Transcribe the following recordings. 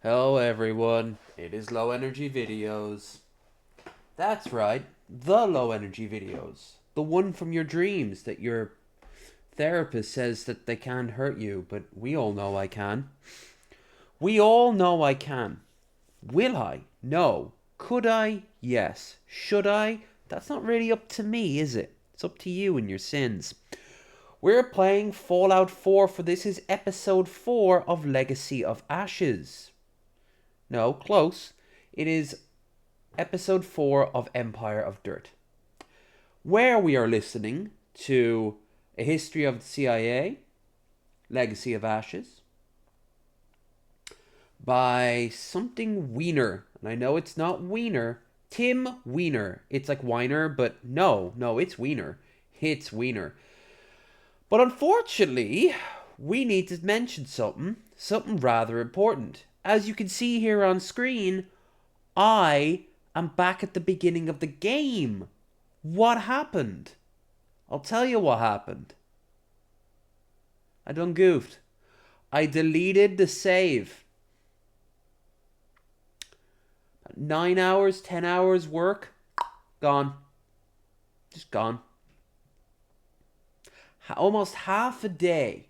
Hello everyone, it is Low Energy Videos. That's right, the Low Energy Videos. The one from your dreams that your therapist says that they can't hurt you, but we all know I can. We all know I can. Will I? No. Could I? Yes. Should I? That's not really up to me, is it? It's up to you and your sins. We're playing Fallout 4 for this is episode 4 of Legacy of Ashes. No, close. It is episode 4 of Empire of Dirt, where we are listening to A History of the CIA, Legacy of Ashes, by something Weiner. And I know it's not Weiner, Tim Weiner. It's like Weiner, but no, it's Weiner. It's Weiner. But unfortunately, we need to mention something rather important. As you can see here on screen, I am back at the beginning of the game. What happened? I'll tell you what happened. I done goofed. I deleted the save. 9 hours, 10 hours work, gone. Just gone. Almost half a day.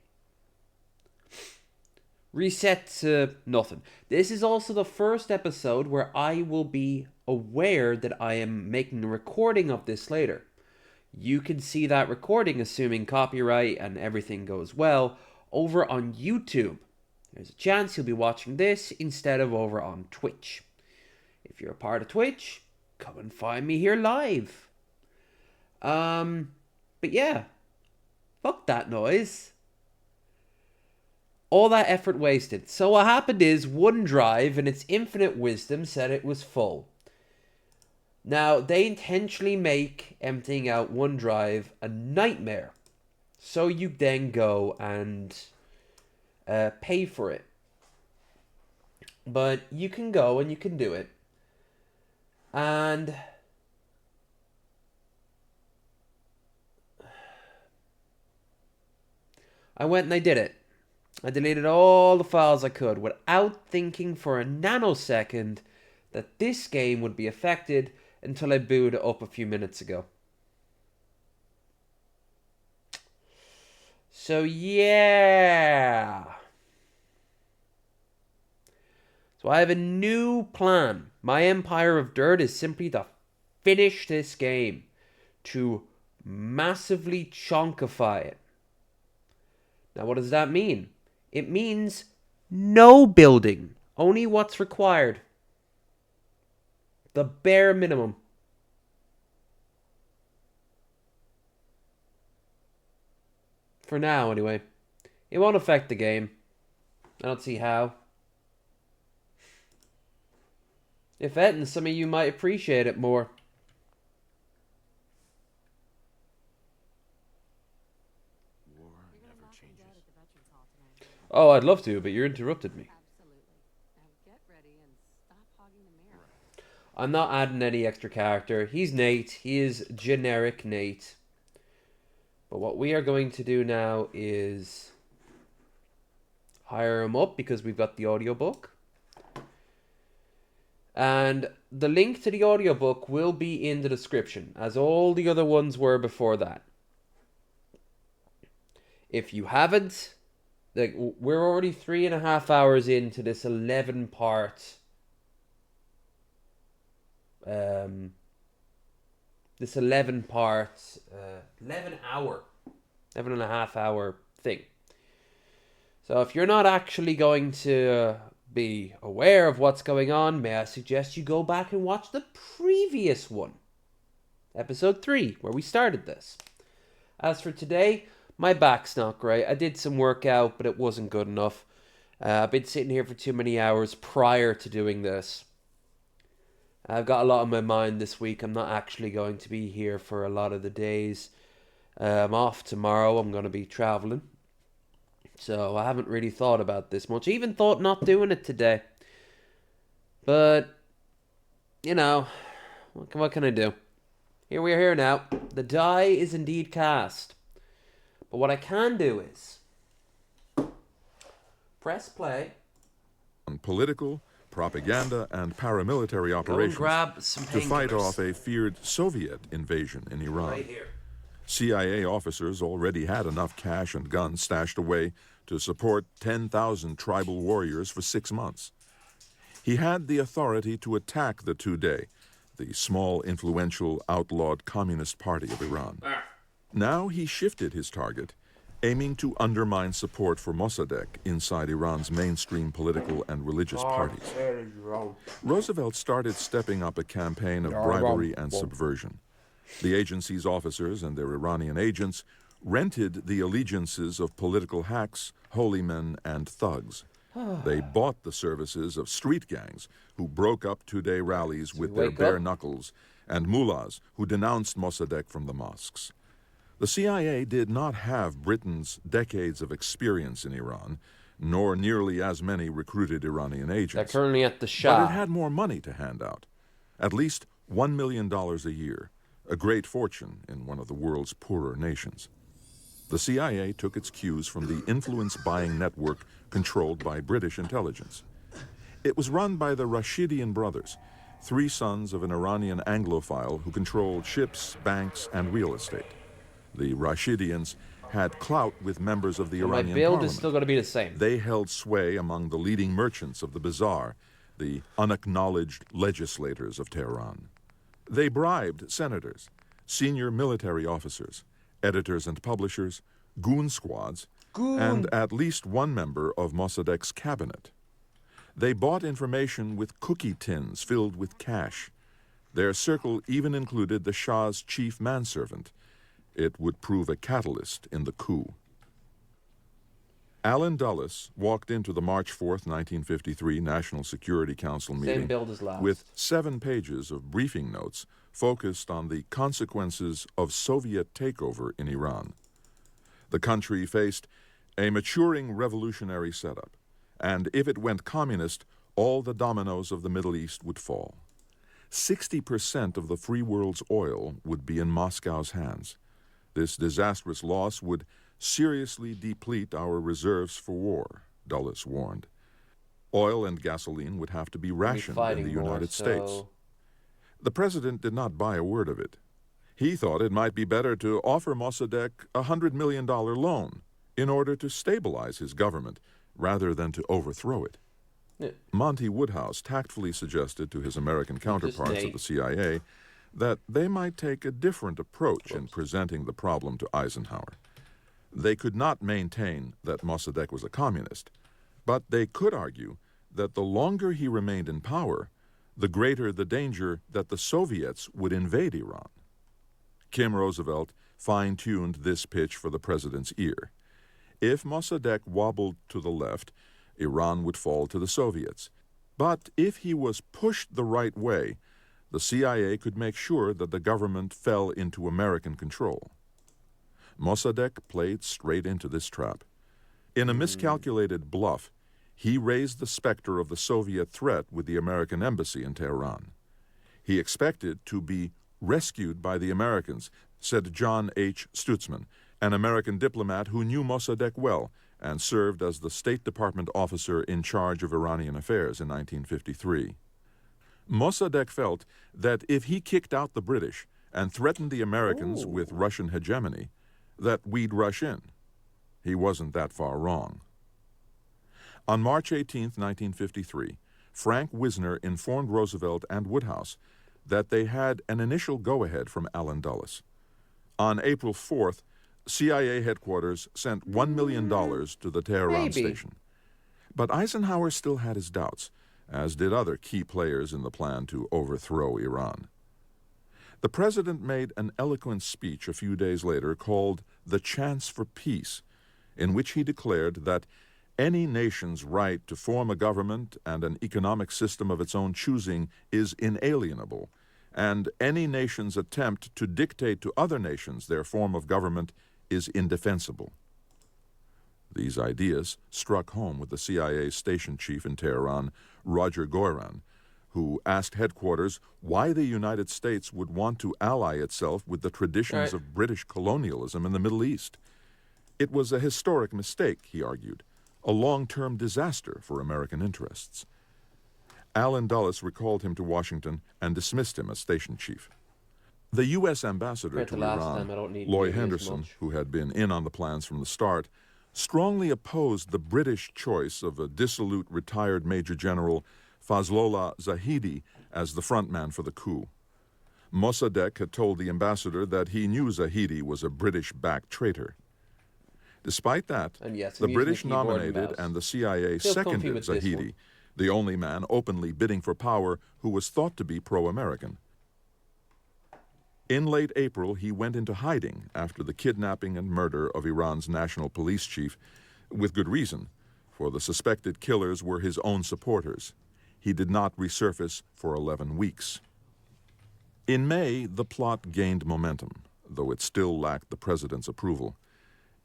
Reset to nothing. This is also the first episode where I will be aware that I am making a recording of this later. You can see that recording, assuming copyright and everything goes well, over on YouTube. There's a chance you'll be watching this instead of over on Twitch. If you're a part of Twitch, come and find me here live. But yeah, fuck that noise. All that effort wasted. So what happened is OneDrive, in its infinite wisdom, said it was full. Now, they intentionally make emptying out OneDrive a nightmare. So you then go and pay for it. But you can go and you can do it. And I went and I did it. I deleted all the files I could without thinking for a nanosecond that this game would be affected until I booted it up a few minutes ago. So yeah. So I have a new plan. My Empire of Dirt is simply to finish this game. To massively chunkify it. Now what does that mean? It means no building. Only what's required. The bare minimum. For now, anyway. It won't affect the game. I don't see how. If anything, some of you might appreciate it more. Oh, I'd love to, but you interrupted me. I'm not adding any extra character. He's Nate. He is generic Nate. But what we are going to do now is hire him up because we've got the audiobook. And the link to the audiobook will be in the description, as all the other ones were before that. If you haven't, like, we're already 3.5 hours into this 11 part 11 hour 11.5 hour thing. So if you're not actually going to be aware of what's going on, may I suggest you go back and watch the previous one, episode 3, where we started this. As for today, my back's not great. I did some workout, but it wasn't good enough. I've been sitting here for too many hours prior to doing this. I've got a lot on my mind this week. I'm not actually going to be here for a lot of the days. I'm off tomorrow. I'm going to be traveling. So I haven't really thought about this much. I even thought not doing it today. But, you know, what can I do? Here we are here now. The die is indeed cast. But what I can do is press play. political, propaganda, and paramilitary Go and operations grab some to fight painkillers. off a feared Soviet invasion in Iran. Right here. CIA officers already had enough cash and guns stashed away to support 10,000 tribal warriors for 6 months. He had the authority to attack the Tudeh, the small, influential, outlawed Communist Party of Iran. Now he shifted his target, aiming to undermine support for Mossadegh inside Iran's mainstream political and religious parties. Roosevelt started stepping up a campaign of bribery and subversion. The agency's officers and their Iranian agents rented the allegiances of political hacks, holy men, and thugs. They bought the services of street gangs who broke up Tudeh rallies with their bare knuckles, and mullahs who denounced Mossadegh from the mosques. The CIA did not have Britain's decades of experience in Iran, nor nearly as many recruited Iranian agents. They're currently at the Shah. But it had more money to hand out, at least $1 million a year, a great fortune in one of the world's poorer nations. The CIA took its cues from the influence-buying network controlled by British intelligence. It was run by the Rashidian brothers, 3 sons of an Iranian Anglophile who controlled ships, banks, and real estate. The Rashidians had clout with members of the Iranian my build parliament. is still going to be the same. They held sway among the leading merchants of the bazaar, the unacknowledged legislators of Tehran. They bribed senators, senior military officers, editors and publishers, goon squads, and at least one member of Mossadegh's cabinet. They bought information with cookie tins filled with cash. Their circle even included the Shah's chief manservant. It would prove a catalyst in the coup. Allen Dulles walked into the March 4th, 1953 National Security Council meeting with 7 pages of briefing notes focused on the consequences of Soviet takeover in Iran. The country faced a maturing revolutionary setup, and if it went communist, all the dominoes of the Middle East would fall. 60% of the free world's oil would be in Moscow's hands. This disastrous loss would seriously deplete our reserves for war, Dulles warned. Oil and gasoline would have to be rationed in the United States. The president did not buy a word of it. He thought it might be better to offer Mossadegh a $100 million loan in order to stabilize his government rather than to overthrow it. Monty Woodhouse tactfully suggested to his American counterparts at the CIA that they might take a different approach in presenting the problem to Eisenhower. They could not maintain that Mossadegh was a communist, but they could argue that the longer he remained in power, the greater the danger that the Soviets would invade Iran. Kim Roosevelt fine-tuned this pitch for the president's ear. If Mossadegh wobbled to the left, Iran would fall to the Soviets. But if he was pushed the right way, the CIA could make sure that the government fell into American control. Mossadegh played straight into this trap. In a miscalculated bluff, he raised the specter of the Soviet threat with the American embassy in Tehran. He expected to be rescued by the Americans, said John H. Stutzman, an American diplomat who knew Mossadegh well and served as the State Department officer in charge of Iranian affairs in 1953. Mossadegh felt that if he kicked out the British and threatened the Americans with Russian hegemony, that we'd rush in. He wasn't that far wrong. On March 18, 1953, Frank Wisner informed Roosevelt and Woodhouse that they had an initial go-ahead from Allen Dulles. On April 4th, CIA headquarters sent $1 million to the Tehran station. But Eisenhower still had his doubts, as did other key players in the plan to overthrow Iran. The president made an eloquent speech a few days later called "The Chance for Peace," in which he declared that any nation's right to form a government and an economic system of its own choosing is inalienable, and any nation's attempt to dictate to other nations their form of government is indefensible. These ideas struck home with the CIA station chief in Tehran, Roger Goiran, who asked headquarters why the United States would want to ally itself with the traditions of British colonialism in the Middle East. It was a historic mistake, he argued. a long-term disaster for American interests. Allen Dulles recalled him to Washington and dismissed him as station chief. The U.S. ambassador to Iran, Loy Henderson, who had been in on the plans from the start, strongly opposed the British choice of a dissolute retired Major General Fazlollah Zahidi as the frontman for the coup. Mossadegh had told the ambassador that he knew Zahidi was a British-backed traitor. Despite that, the British nominated and the CIA seconded Zahidi, the only man openly bidding for power who was thought to be pro-American. In late April, he went into hiding after the kidnapping and murder of Iran's national police chief, with good reason, for the suspected killers were his own supporters. He did not resurface for 11 weeks. In May, the plot gained momentum, though it still lacked the president's approval.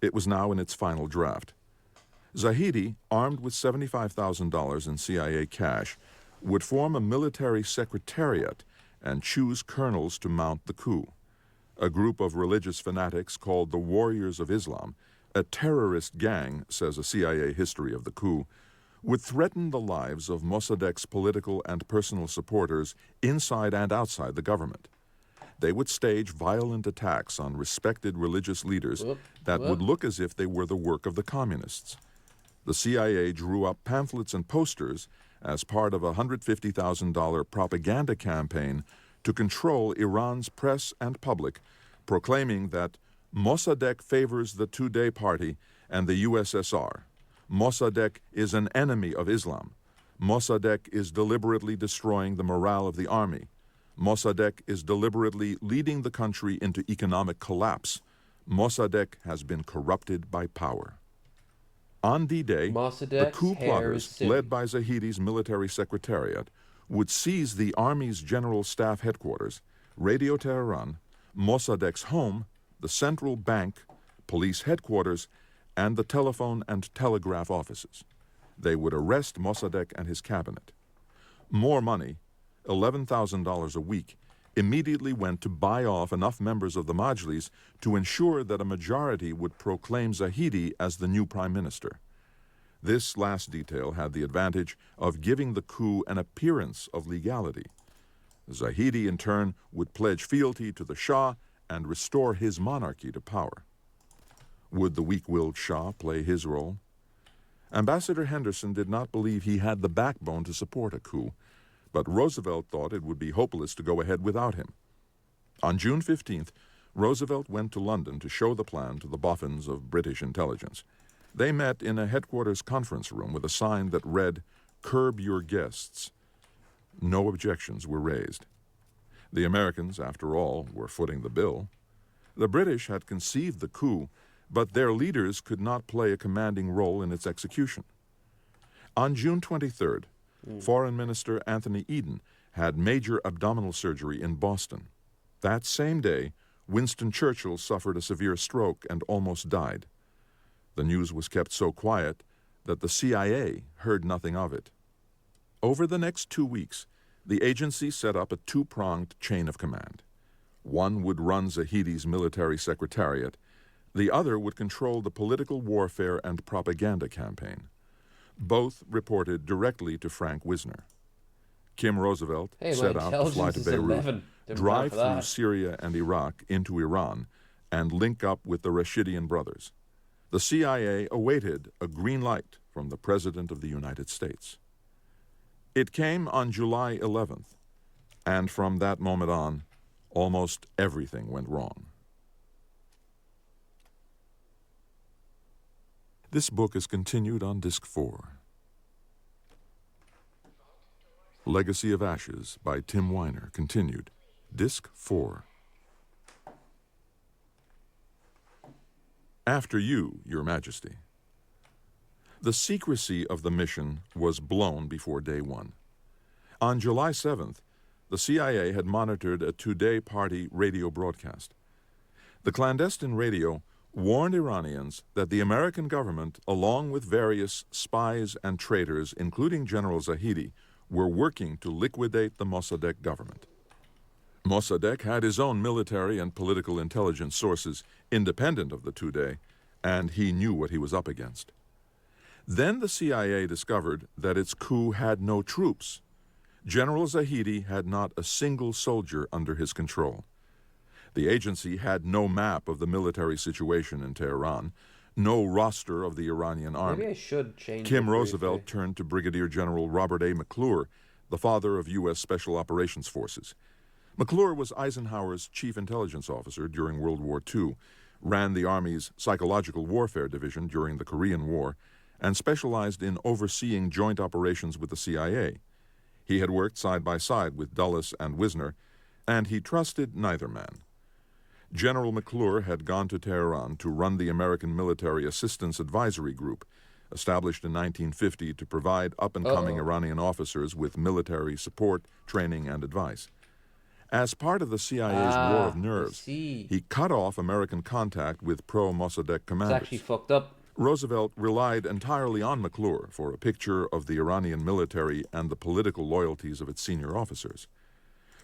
It was now in its final draft. Zahidi, armed with $75,000 in CIA cash, would form a military secretariat and choose colonels to mount the coup. A group of religious fanatics called the Warriors of Islam, a terrorist gang, says a CIA history of the coup, would threaten the lives of Mossadegh's political and personal supporters inside and outside the government. They would stage violent attacks on respected religious leaders that would look as if they were the work of the communists. The CIA drew up pamphlets and posters as part of a $150,000 propaganda campaign to control Iran's press and public, proclaiming that Mossadegh favors the two-day party and the USSR. Mossadegh is an enemy of Islam. Mossadegh is deliberately destroying the morale of the army. Mossadegh is deliberately leading the country into economic collapse. Mossadegh has been corrupted by power. On D-Day, the coup plotters, led by Zahidi's military secretariat, would seize the Army's General Staff Headquarters, Radio Tehran, Mossadegh's home, the central bank, police headquarters, and the telephone and telegraph offices. They would arrest Mossadegh and his cabinet. More money, $11,000 a week, immediately went to buy off enough members of the Majlis to ensure that a majority would proclaim Zahidi as the new prime minister. This last detail had the advantage of giving the coup an appearance of legality. Zahidi, in turn, would pledge fealty to the Shah and restore his monarchy to power. Would the weak-willed Shah play his role? Ambassador Henderson did not believe he had the backbone to support a coup, but Roosevelt thought it would be hopeless to go ahead without him. On June 15th, Roosevelt went to London to show the plan to the boffins of British intelligence. They met in a headquarters conference room with a sign that read, "Curb your guests." No objections were raised. The Americans, after all, were footing the bill. The British had conceived the coup, but their leaders could not play a commanding role in its execution. On June 23rd, Foreign Minister Anthony Eden had major abdominal surgery in Boston. That same day, Winston Churchill suffered a severe stroke and almost died. The news was kept so quiet that the CIA heard nothing of it. Over the next 2 weeks, the agency set up a two-pronged chain of command. One would run Zahidi's military secretariat. The other would control the political warfare and propaganda campaign. Both reported directly to Frank Wisner. Kim Roosevelt set out to fly to Beirut, drive through Syria and Iraq into Iran, and link up with the Rashidian brothers. The CIA awaited a green light from the President of the United States. It came on July 11th, and from that moment on, almost everything went wrong. This book is continued on Disc 4. Legacy of Ashes by Tim Weiner, continued. Disc 4. After you, Your Majesty. The secrecy of the mission was blown before day one. On July 7th, the CIA had monitored a two-day party radio broadcast. The clandestine radio warned Iranians that the American government, along with various spies and traitors, including General Zahidi, were working to liquidate the Mossadegh government. Mossadegh had his own military and political intelligence sources independent of the two-day, and he knew what he was up against. Then the CIA discovered that its coup had no troops. General Zahedi had not a single soldier under his control. The agency had no map of the military situation in Tehran, no roster of the Iranian army. Maybe I should change Kim it Roosevelt briefly. turned to Brigadier General Robert A. McClure, the father of U.S. Special Operations Forces. McClure was Eisenhower's chief intelligence officer during World War II, ran the Army's Psychological Warfare Division during the Korean War, and specialized in overseeing joint operations with the CIA. He had worked side by side with Dulles and Wisner, and he trusted neither man. General McClure had gone to Tehran to run the American Military Assistance Advisory Group, established in 1950 to provide up-and-coming Iranian officers with military support, training, and advice. As part of the CIA's war of nerves, he cut off American contact with pro-Mossadegh commanders. It's actually fucked up. Roosevelt relied entirely on McClure for a picture of the Iranian military and the political loyalties of its senior officers.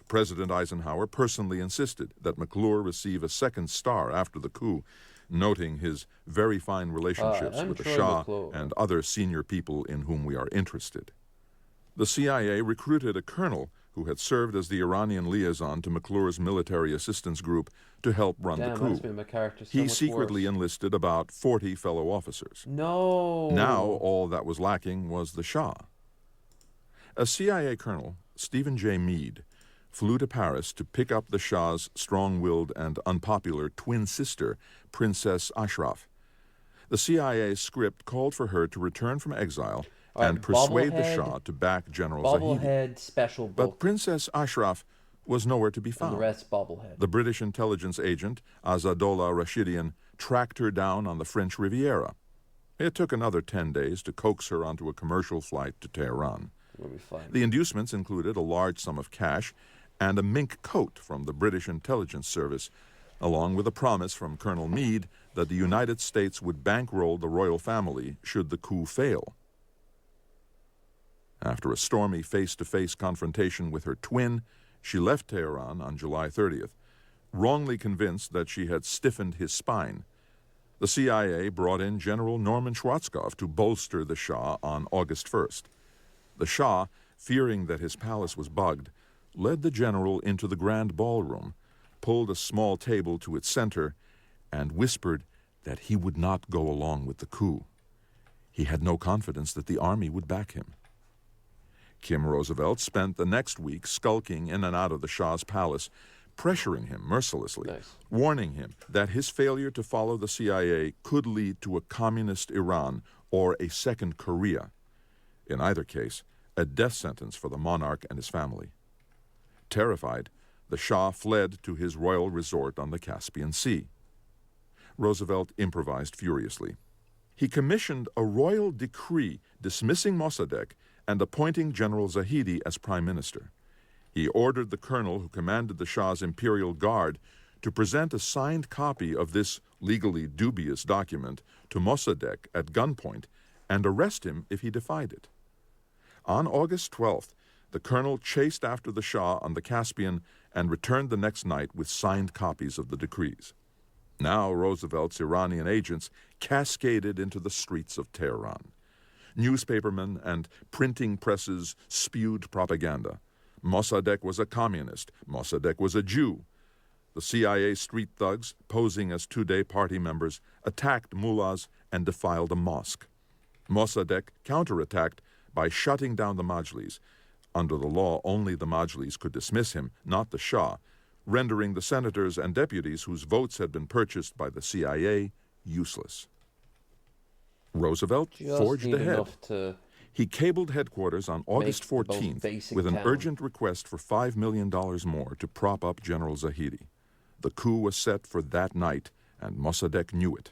President Eisenhower personally insisted that McClure receive a second star after the coup, noting his very fine relationships with the Shah and other senior people in whom we are interested. The CIA recruited a colonel who had served as the Iranian liaison to McClure's military assistance group to help run the coup. He secretly enlisted about 40 fellow officers. No. Now all that was lacking was the Shah. A CIA colonel, Stephen J. Meade, flew to Paris to pick up the Shah's strong-willed and unpopular twin sister, Princess Ashraf. The CIA script called for her to return from exile and persuade the Shah to back General Zahedi. Special but Princess Ashraf was nowhere to be found. And the rest bobblehead. The British intelligence agent, Azadollah Rashidian, tracked her down on the French Riviera. It took another 10 days to coax her onto a commercial flight to Tehran. We'll be fine. The inducements included a large sum of cash and a mink coat from the British intelligence service, along with a promise from Colonel Meade that the United States would bankroll the royal family should the coup fail. After a stormy face-to-face confrontation with her twin, she left Tehran on July 30th, wrongly convinced that she had stiffened his spine. The CIA brought in General Norman Schwarzkopf to bolster the Shah on August 1st. The Shah, fearing that his palace was bugged, led the general into the grand ballroom, pulled a small table to its center, and whispered that he would not go along with the coup. He had no confidence that the army would back him. Kim Roosevelt spent the next week skulking in and out of the Shah's palace, pressuring him mercilessly, warning him that his failure to follow the CIA could lead to a communist Iran or a second Korea. In either case, a death sentence for the monarch and his family. Terrified, the Shah fled to his royal resort on the Caspian Sea. Roosevelt improvised furiously. He commissioned a royal decree dismissing Mossadegh and appointing General Zahedi as prime minister. He ordered the colonel who commanded the Shah's Imperial Guard to present a signed copy of this legally dubious document to Mossadegh at gunpoint and arrest him if he defied it. On August 12th, the colonel chased after the Shah on the Caspian and returned the next night with signed copies of the decrees. Now Roosevelt's Iranian agents cascaded into the streets of Tehran. Newspapermen and printing presses spewed propaganda. Mossadegh was a communist. Mossadegh was a Jew. The CIA street thugs, posing as two-day party members, attacked mullahs and defiled a mosque. Mossadegh counterattacked by shutting down the Majlis. Under the law, only the Majlis could dismiss him, not the Shah, rendering the senators and deputies whose votes had been purchased by the CIA useless. Roosevelt forged ahead. He cabled headquarters on August 14th with an urgent request for $5 million more to prop up General Zahedi. The coup was set for that night, and Mossadegh knew it.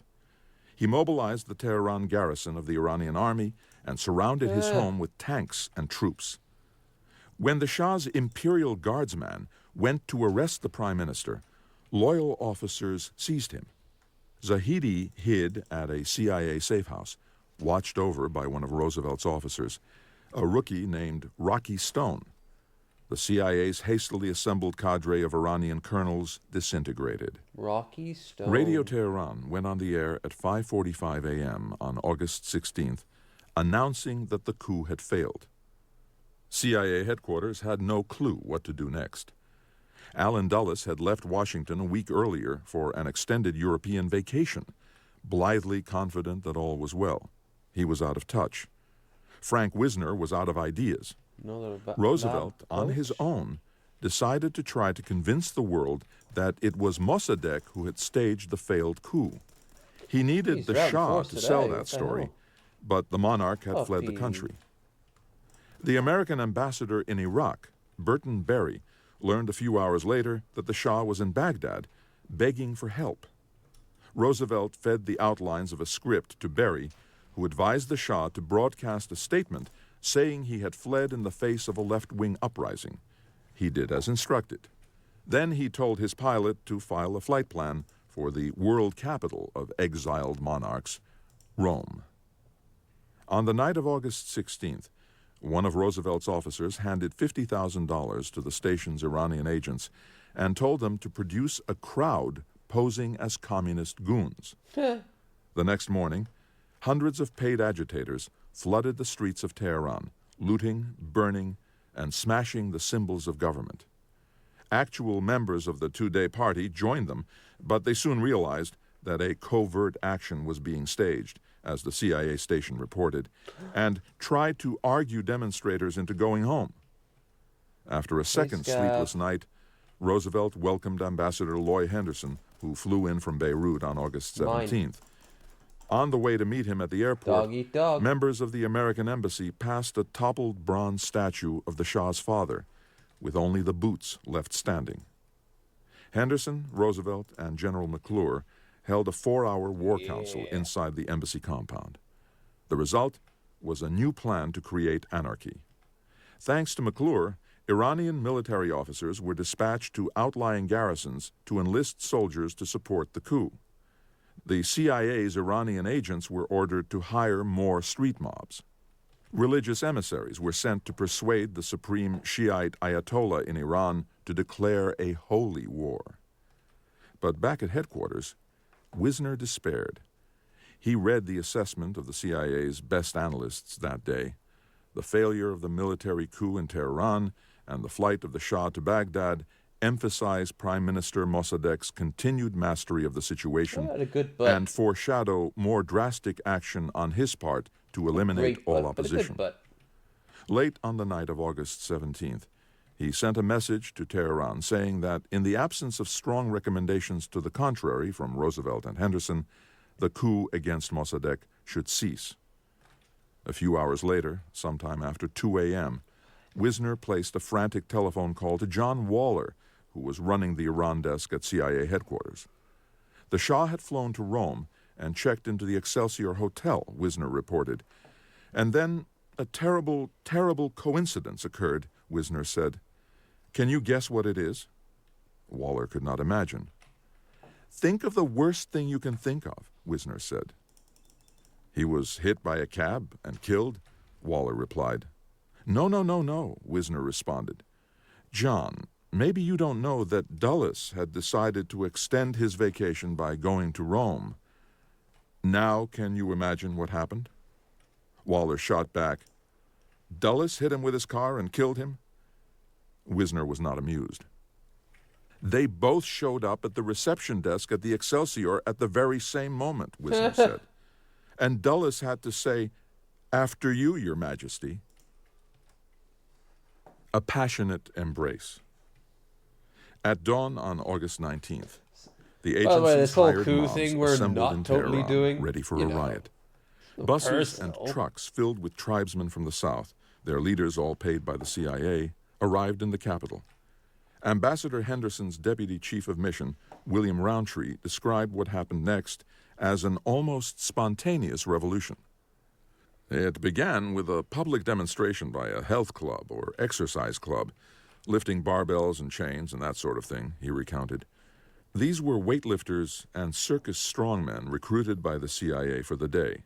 He mobilized the Tehran garrison of the Iranian army and surrounded his home with tanks and troops. When the Shah's Imperial Guardsman went to arrest the prime minister, loyal officers seized him. Zahedi hid at a CIA safehouse, watched over by one of Roosevelt's officers, a rookie named Rocky Stone. The CIA's hastily assembled cadre of Iranian colonels disintegrated. Rocky Stone. Radio Tehran went on the air at 5:45 a.m. on August 16th, announcing that the coup had failed. CIA headquarters had no clue what to do next. Allen Dulles had left Washington a week earlier for an extended European vacation, blithely confident that all was well. He was out of touch. Frank Wisner was out of ideas. Roosevelt, on his own, decided to try to convince the world that it was Mossadegh who had staged the failed coup. He needed the Shah to sell that story, but the monarch had fled the country. The American ambassador in Iraq, Burton Berry, learned a few hours later that the Shah was in Baghdad, begging for help. Roosevelt fed the outlines of a script to Berry, who advised the Shah to broadcast a statement saying he had fled in the face of a left-wing uprising. He did as instructed. Then he told his pilot to file a flight plan for the world capital of exiled monarchs, Rome. On the night of August 16th, one of Roosevelt's officers handed $50,000 to the station's Iranian agents and told them to produce a crowd posing as communist goons. The next morning, hundreds of paid agitators flooded the streets of Tehran, looting, burning, and smashing the symbols of government. Actual members of the two-day party joined them, but they soon realized that a covert action was being staged, as the CIA station reported, and tried to argue demonstrators into going home. After a second sleepless night, Roosevelt welcomed Ambassador Loy Henderson, who flew in from Beirut on August 17th. On the way to meet him at the airport, members of the American embassy passed a toppled bronze statue of the Shah's father, with only the boots left standing. Henderson, Roosevelt, and General McClure held a 4-hour war council inside the embassy compound. The result was a new plan to create anarchy. Thanks to McClure, Iranian military officers were dispatched to outlying garrisons to enlist soldiers to support the coup. The CIA's Iranian agents were ordered to hire more street mobs. Religious emissaries were sent to persuade the supreme Shiite Ayatollah in Iran to declare a holy war. But back at headquarters, Wisner despaired. He read the assessment of the CIA's best analysts that day. The failure of the military coup in Tehran and the flight of the Shah to Baghdad emphasize Prime Minister Mossadegh's continued mastery of the situation and foreshadow more drastic action on his part to eliminate all opposition. Late on the night of August 17th, he sent a message to Tehran saying that in the absence of strong recommendations to the contrary from Roosevelt and Henderson, the coup against Mossadegh should cease. A few hours later, sometime after 2 a.m., Wisner placed a frantic telephone call to John Waller, who was running the Iran desk at CIA headquarters. The Shah had flown to Rome and checked into the Excelsior Hotel, Wisner reported. And then a terrible, terrible coincidence occurred, Wisner said. Can you guess what it is? Waller could not imagine. Think of the worst thing you can think of, Wisner said. He was hit by a cab and killed, Waller replied. No, Wisner responded. John, maybe you don't know that Dulles had decided to extend his vacation by going to Rome. Now can you imagine what happened? Waller shot back. Dulles hit him with his car and killed him? Wisner was not amused. They both showed up at the reception desk at the Excelsior at the very same moment, Wisner said. And Dulles had to say, after you, Your Majesty. A passionate embrace. At dawn on August 19th, the agency's hired mobs assembled in Tehran, ready for a riot. Buses and trucks filled with tribesmen from the South, their leaders all paid by the CIA, arrived in the capital. Ambassador Henderson's deputy chief of mission, William Roundtree, described what happened next as an almost spontaneous revolution. It began with a public demonstration by a health club or exercise club, lifting barbells and chains and that sort of thing, he recounted. These were weightlifters and circus strongmen recruited by the CIA for the day.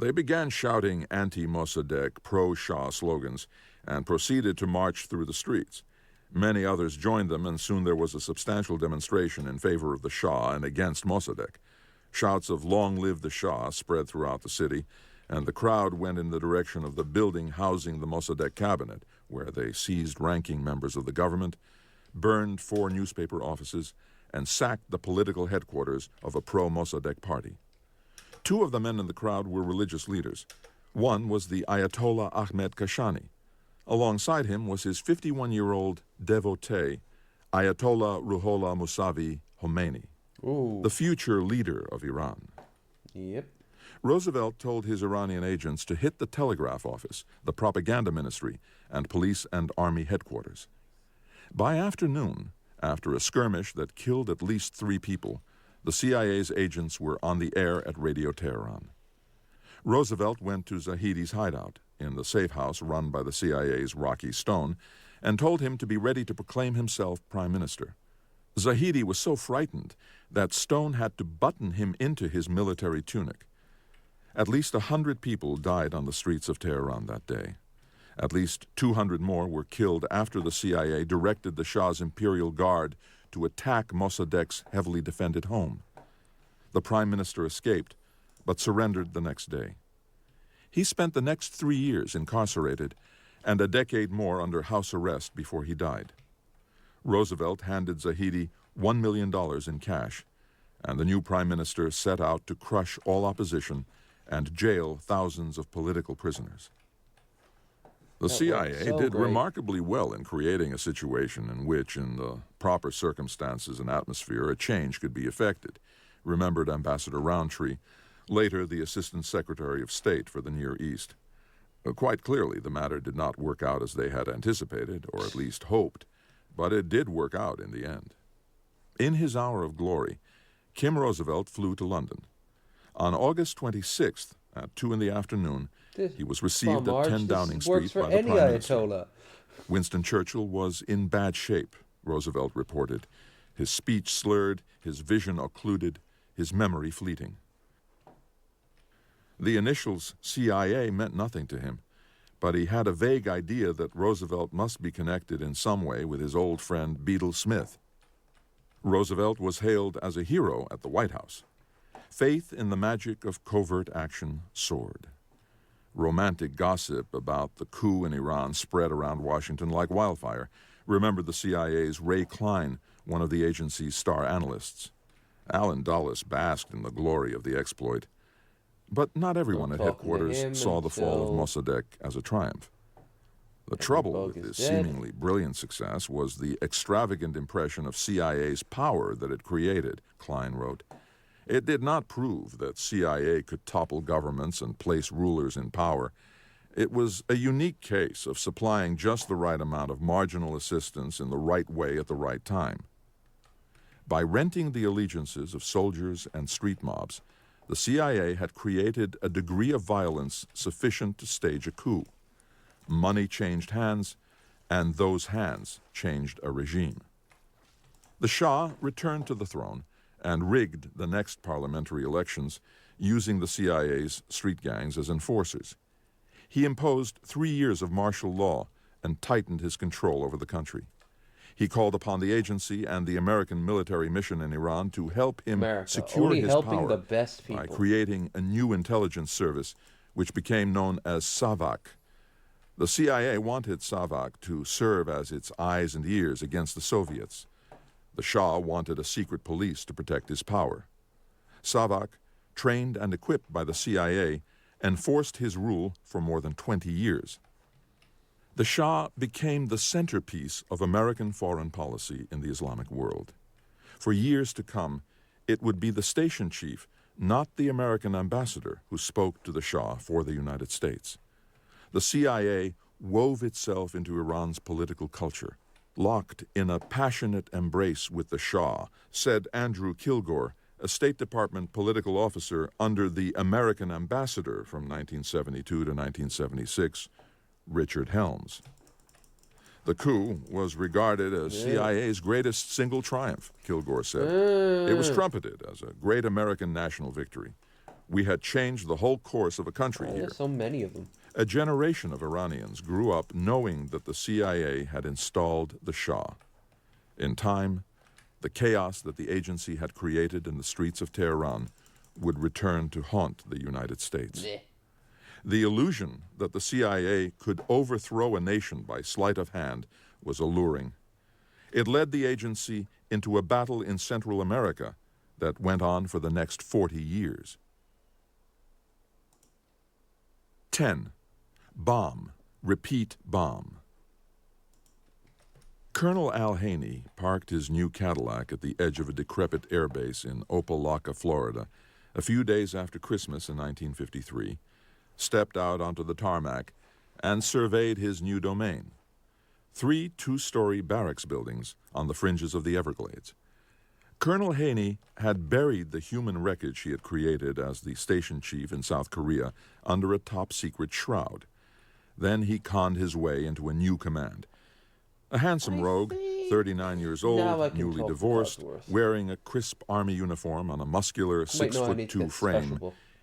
They began shouting anti-Mossadegh, pro-Shah slogans and proceeded to march through the streets. Many others joined them, and soon there was a substantial demonstration in favor of the Shah and against Mossadegh. Shouts of "Long live the Shah" spread throughout the city, and the crowd went in the direction of the building housing the Mossadegh cabinet, where they seized ranking members of the government, burned 4 newspaper offices, and sacked the political headquarters of a pro-Mossadegh party. 2 of the men in the crowd were religious leaders. One was the Ayatollah Ahmed Kashani. Alongside him was his 51-year-old devotee, Ayatollah Ruhollah Mousavi Khomeini, the future leader of Iran. Yep. Roosevelt told his Iranian agents to hit the telegraph office, the propaganda ministry, and police and army headquarters. By afternoon, after a skirmish that killed at least 3 people, the CIA's agents were on the air at Radio Tehran. Roosevelt went to Zahidi's hideout in the safe house run by the CIA's Rocky Stone and told him to be ready to proclaim himself prime minister. Zahidi was so frightened that Stone had to button him into his military tunic. At least 100 people died on the streets of Tehran that day. At least 200 more were killed after the CIA directed the Shah's Imperial Guard to attack Mossadegh's heavily defended home. The prime minister escaped, but surrendered the next day. He spent the next 3 years incarcerated and a decade more under house arrest before he died. Roosevelt handed Zahidi $1 million in cash, and the new prime minister set out to crush all opposition and jail thousands of political prisoners. The CIA did remarkably well in creating a situation in which, in the proper circumstances and atmosphere, a change could be effected, remembered Ambassador Roundtree, later the Assistant Secretary of State for the Near East. Quite clearly, the matter did not work out as they had anticipated, or at least hoped, but it did work out in the end. In his hour of glory, Kim Roosevelt flew to London. On August 26th, at 2 in the afternoon, he was received at 10 Downing Street by the Prime Minister. Winston Churchill was in bad shape, Roosevelt reported. His speech slurred, his vision occluded, his memory fleeting. The initials CIA meant nothing to him, but he had a vague idea that Roosevelt must be connected in some way with his old friend Beadle Smith. Roosevelt was hailed as a hero at the White House. Faith in the magic of covert action soared. Romantic gossip about the coup in Iran spread around Washington like wildfire. Remember the CIA's Ray Klein, one of the agency's star analysts. Allen Dulles basked in the glory of the exploit. But not everyone at headquarters saw the fall of Mossadegh as a triumph. The trouble with this seemingly brilliant success was the extravagant impression of CIA's power that it created, Klein wrote. It did not prove that CIA could topple governments and place rulers in power. It was a unique case of supplying just the right amount of marginal assistance in the right way at the right time. By renting the allegiances of soldiers and street mobs, the CIA had created a degree of violence sufficient to stage a coup. Money changed hands, and those hands changed a regime. The Shah returned to the throne and rigged the next parliamentary elections using the CIA's street gangs as enforcers. He imposed 3 years of martial law and tightened his control over the country. He called upon the agency and the American military mission in Iran to help him secure his power by creating a new intelligence service which became known as SAVAK. The CIA wanted SAVAK to serve as its eyes and ears against the Soviets. The Shah wanted a secret police to protect his power. SAVAK, trained and equipped by the CIA, enforced his rule for more than 20 years. The Shah became the centerpiece of American foreign policy in the Islamic world. For years to come, it would be the station chief, not the American ambassador, who spoke to the Shah for the United States. The CIA wove itself into Iran's political culture, locked in a passionate embrace with the Shah, said Andrew Kilgore, a State Department political officer under the American ambassador from 1972 to 1976, Richard Helms. The coup was regarded as CIA's greatest single triumph, Kilgore said. It was trumpeted as a great American national victory. We had changed the whole course of a country here. So many of them. A generation of Iranians grew up knowing that the CIA had installed the Shah. In time, the chaos that the agency had created in the streets of Tehran would return to haunt the United States. The illusion that the CIA could overthrow a nation by sleight of hand was alluring. It led the agency into a battle in Central America that went on for the next 40 years. 10. Bomb. Repeat bomb. Colonel Al Haney parked his new Cadillac at the edge of a decrepit airbase in Opelika, Florida, a few days after Christmas in 1953, stepped out onto the tarmac, and surveyed his new domain. 3 two-story barracks buildings on the fringes of the Everglades. Colonel Haney had buried the human wreckage he had created as the station chief in South Korea under a top-secret shroud. Then he conned his way into a new command. A handsome rogue, 39 years old, newly divorced, wearing a crisp Army uniform on a muscular 6'2" frame,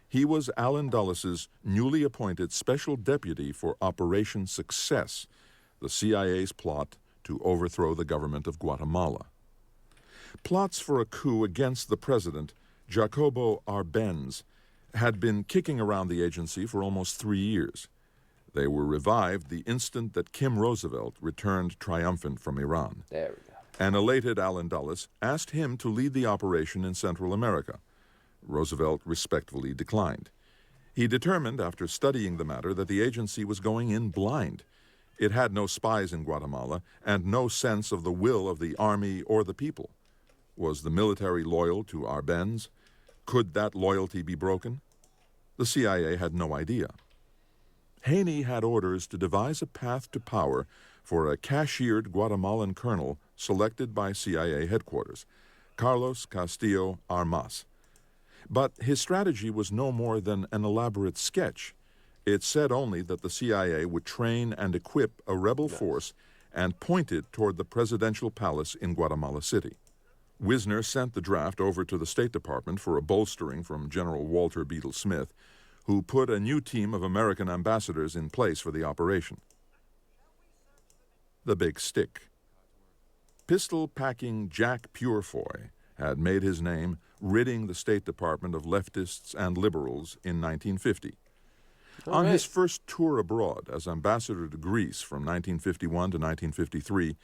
he was Alan Dulles' newly appointed Special Deputy for Operation Success, the CIA's plot to overthrow the government of Guatemala. Plots for a coup against the president, Jacobo Arbenz, had been kicking around the agency for almost 3 years. They were revived the instant that Kim Roosevelt returned triumphant from Iran. There we go. An elated Alan Dulles asked him to lead the operation in Central America. Roosevelt respectfully declined. He determined, after studying the matter, that the agency was going in blind. It had no spies in Guatemala and no sense of the will of the army or the people. Was the military loyal to Arbenz? Could that loyalty be broken? The CIA had no idea. Haney had orders to devise a path to power for a cashiered Guatemalan colonel selected by CIA headquarters, Carlos Castillo Armas. But his strategy was no more than an elaborate sketch. It said only that the CIA would train and equip a rebel force and point it toward the presidential palace in Guatemala City. Wisner sent the draft over to the State Department for a bolstering from General Walter Beadle Smith, who put a new team of American ambassadors in place for the operation. The Big Stick. Pistol-packing Jack Purefoy had made his name ridding the State Department of leftists and liberals in 1950. On his first tour abroad as ambassador to Greece from 1951 to 1953,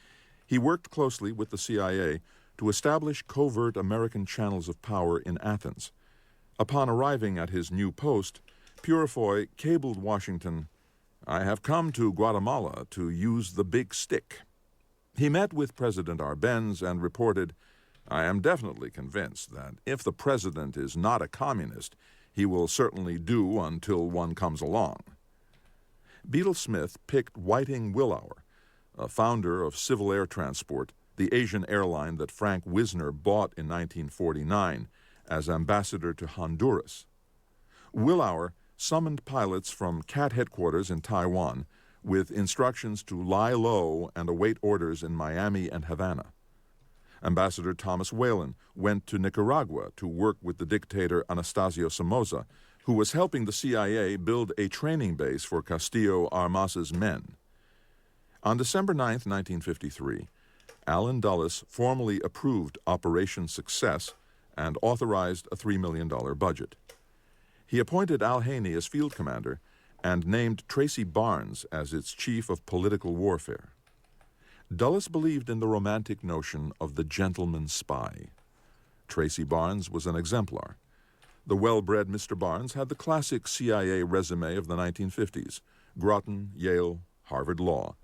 he worked closely with the CIA to establish covert American channels of power in Athens. Upon arriving at his new post, Purefoy cabled Washington, "I have come to Guatemala to use the Big Stick." He met with President Arbenz and reported, "I am definitely convinced that if the president is not a communist, he will certainly do until one comes along." Beadle Smith picked Whiting Willauer, a founder of Civil Air Transport, the Asian airline that Frank Wisner bought in 1949, as ambassador to Honduras. Willauer summoned pilots from CAT headquarters in Taiwan with instructions to lie low and await orders in Miami and Havana. Ambassador Thomas Whalen went to Nicaragua to work with the dictator Anastasio Somoza, who was helping the CIA build a training base for Castillo Armas's men. On December 9, 1953, Alan Dulles formally approved Operation Success and authorized a $3 million budget. He appointed Al Haney as field commander and named Tracy Barnes as its chief of political warfare. Dulles believed in the romantic notion of the gentleman spy. Tracy Barnes was an exemplar. The well-bred Mr. Barnes had the classic CIA resume of the 1950s, Groton, Yale, Harvard Law.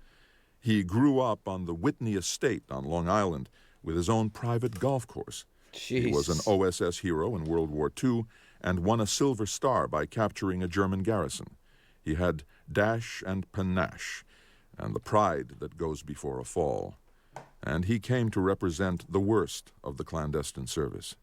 He grew up on the Whitney Estate on Long Island with his own private golf course. He was an OSS hero in World War II and won a Silver Star by capturing a German garrison. He had dash and panache and the pride that goes before a fall. And he came to represent the worst of the clandestine service.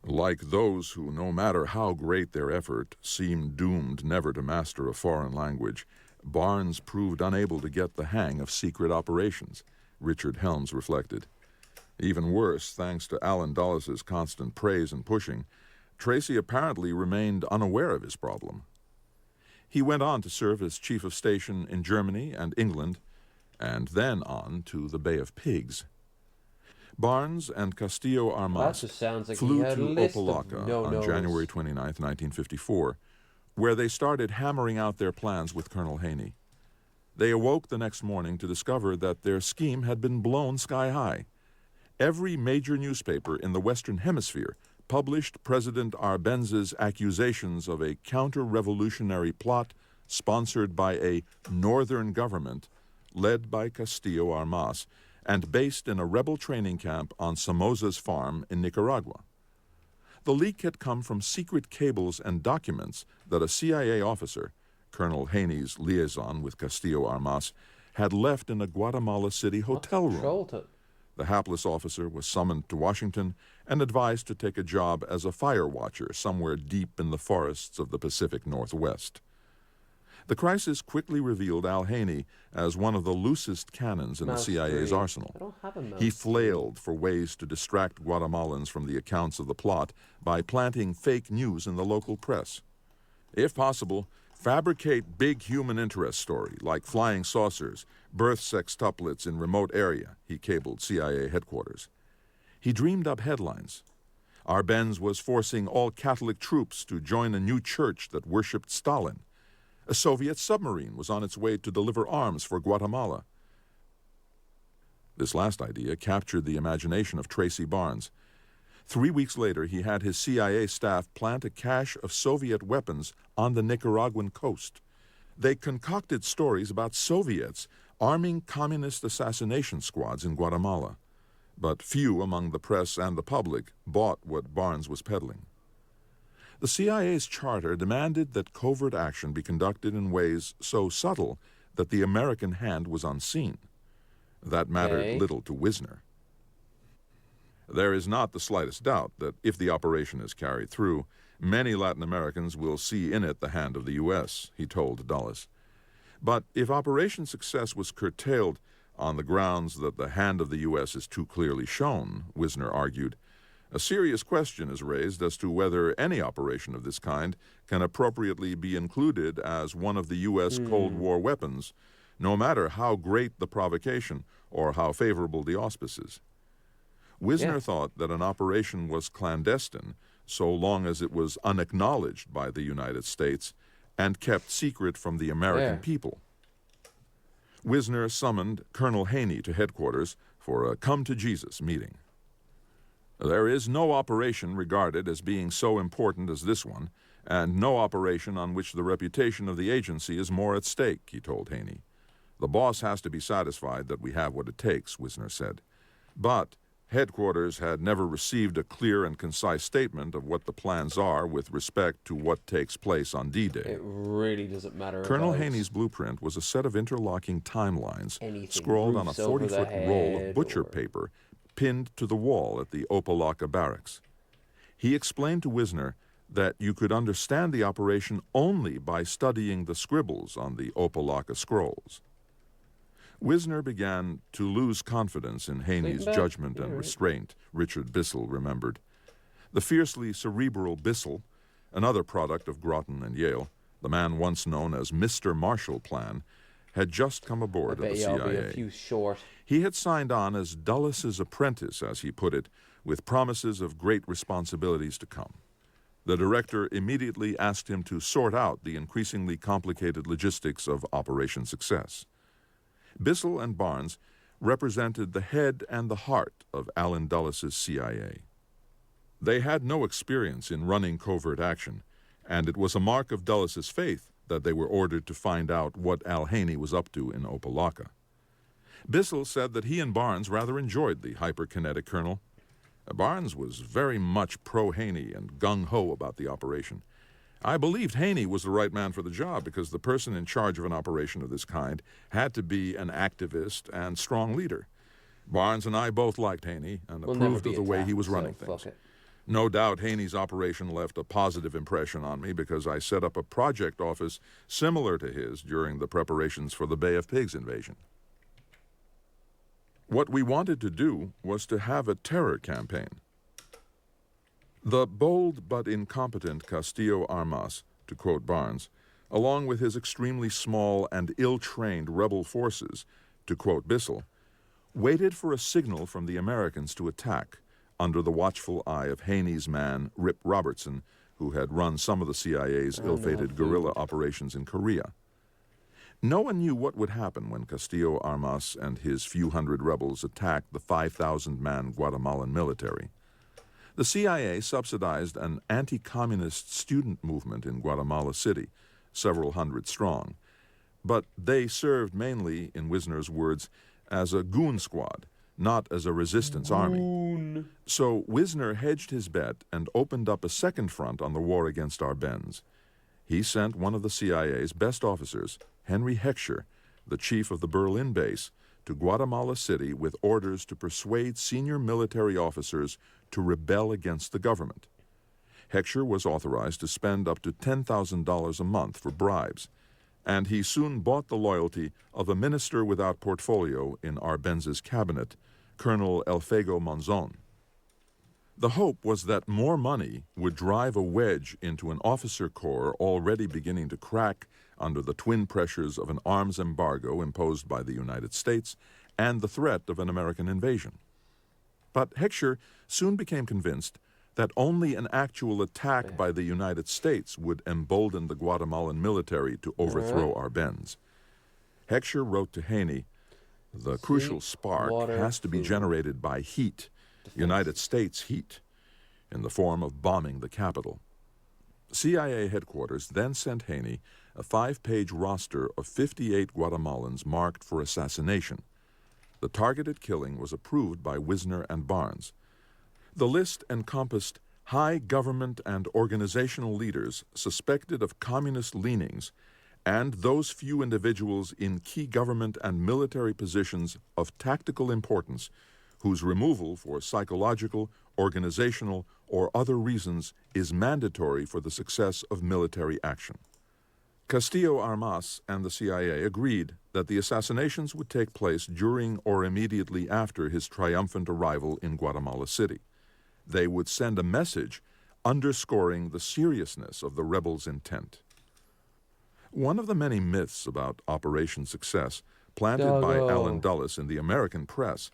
Like those who, no matter how great their effort, seemed doomed never to master a foreign language, Barnes proved unable to get the hang of secret operations, Richard Helms reflected. Even worse, thanks to Alan Dulles' constant praise and pushing, Tracy apparently remained unaware of his problem. He went on to serve as chief of station in Germany and England, and then on to the Bay of Pigs. Barnes and Castillo Armas flew to Opelika on January 29, 1954, where they started hammering out their plans with Colonel Haney. They awoke the next morning to discover that their scheme had been blown sky high. Every major newspaper in the Western Hemisphere published President Arbenz's accusations of a counter-revolutionary plot sponsored by a northern government led by Castillo Armas and based in a rebel training camp on Somoza's farm in Nicaragua. The leak had come from secret cables and documents that a CIA officer, Colonel Haney's liaison with Castillo Armas, had left in a Guatemala City hotel room. The hapless officer was summoned to Washington and advised to take a job as a fire watcher somewhere deep in the forests of the Pacific Northwest. The crisis quickly revealed Al Haney as one of the loosest cannons in the CIA's arsenal. He flailed for ways to distract Guatemalans from the accounts of the plot by planting fake news in the local press. If possible, fabricate big human interest story like flying saucers, birth sextuplets in remote area, he cabled CIA headquarters. He dreamed up headlines. Arbenz was forcing all Catholic troops to join a new church that worshipped Stalin. A Soviet submarine was on its way to deliver arms for Guatemala. This last idea captured the imagination of Tracy Barnes. 3 weeks later, he had his CIA staff plant a cache of Soviet weapons on the Nicaraguan coast. They concocted stories about Soviets arming communist assassination squads in Guatemala. But few among the press and the public bought what Barnes was peddling. The CIA's charter demanded that covert action be conducted in ways so subtle that the American hand was unseen. That mattered little to Wisner. There is not the slightest doubt that if the operation is carried through, many Latin Americans will see in it the hand of the U.S., he told Dulles. But if operation success was curtailed on the grounds that the hand of the U.S. is too clearly shown, Wisner argued, a serious question is raised as to whether any operation of this kind can appropriately be included as one of the U.S. Cold War weapons, no matter how great the provocation or how favorable the auspices. Wisner thought that an operation was clandestine so long as it was unacknowledged by the United States and kept secret from the American people. Wisner summoned Colonel Haney to headquarters for a come-to-Jesus meeting. There is no operation regarded as being so important as this one, and no operation on which the reputation of the agency is more at stake, he told Haney. The boss has to be satisfied that we have what it takes, Wisner said. But headquarters had never received a clear and concise statement of what the plans are with respect to what takes place on D-Day. It really doesn't matter. Colonel Haney's blueprint was a set of interlocking timelines scrawled on a 40-foot roll of butcher paper pinned to the wall at the Opa-locka barracks. He explained to Wisner that you could understand the operation only by studying the scribbles on the Opa-locka scrolls. Wisner began to lose confidence in Haney's judgment and restraint, Richard Bissell remembered. The fiercely cerebral Bissell, another product of Groton and Yale, the man once known as Mr. Marshall Plan, had just come aboard of the CIA. He had signed on as Dulles's apprentice, as he put it, with promises of great responsibilities to come. The director immediately asked him to sort out the increasingly complicated logistics of Operation Success. Bissell and Barnes represented the head and the heart of Allen Dulles's CIA. They had no experience in running covert action, and it was a mark of Dulles's faith that they were ordered to find out what Al Haney was up to in Opa-locka. Bissell said that he and Barnes rather enjoyed the hyperkinetic colonel. Barnes was very much pro-Haney and gung-ho about the operation. I believed Haney was the right man for the job because the person in charge of an operation of this kind had to be an activist and strong leader. Barnes and I both liked Haney and approved of the way he was running things. No doubt Haney's operation left a positive impression on me because I set up a project office similar to his during the preparations for the Bay of Pigs invasion. What we wanted to do was to have a terror campaign. The bold but incompetent Castillo Armas, to quote Barnes, along with his extremely small and ill-trained rebel forces, to quote Bissell, waited for a signal from the Americans to attack under the watchful eye of Haney's man, Rip Robertson, who had run some of the CIA's ill-fated guerrilla operations in Korea. No one knew what would happen when Castillo Armas and his few hundred rebels attacked the 5,000-man Guatemalan military. The CIA subsidized an anti-communist student movement in Guatemala City, several hundred strong, but they served mainly, in Wisner's words, as a goon squad, not as a resistance army. So Wisner hedged his bet and opened up a second front on the war against Arbenz. He sent one of the CIA's best officers, Henry Heckscher, the chief of the Berlin base, to Guatemala City with orders to persuade senior military officers to rebel against the government. Heckscher was authorized to spend up to $10,000 a month for bribes, and he soon bought the loyalty of a minister without portfolio in Arbenz's cabinet, Colonel Elfego Monzon. The hope was that more money would drive a wedge into an officer corps already beginning to crack under the twin pressures of an arms embargo imposed by the United States and the threat of an American invasion. But Heckscher soon became convinced that only an actual attack by the United States would embolden the Guatemalan military to overthrow Arbenz. Heckscher wrote to Haney, "The crucial spark has to be generated by heat, United States heat, in the form of bombing the capital." CIA headquarters then sent Haney a 5-page roster of 58 Guatemalans marked for assassination. The targeted killing was approved by Wisner and Barnes. The list encompassed high government and organizational leaders suspected of communist leanings and those few individuals in key government and military positions of tactical importance whose removal for psychological, organizational, or other reasons is mandatory for the success of military action. Castillo Armas and the CIA agreed that the assassinations would take place during or immediately after his triumphant arrival in Guatemala City. They would send a message underscoring the seriousness of the rebels' intent. One of the many myths about Operation Success, planted by Allen Dulles in the American press,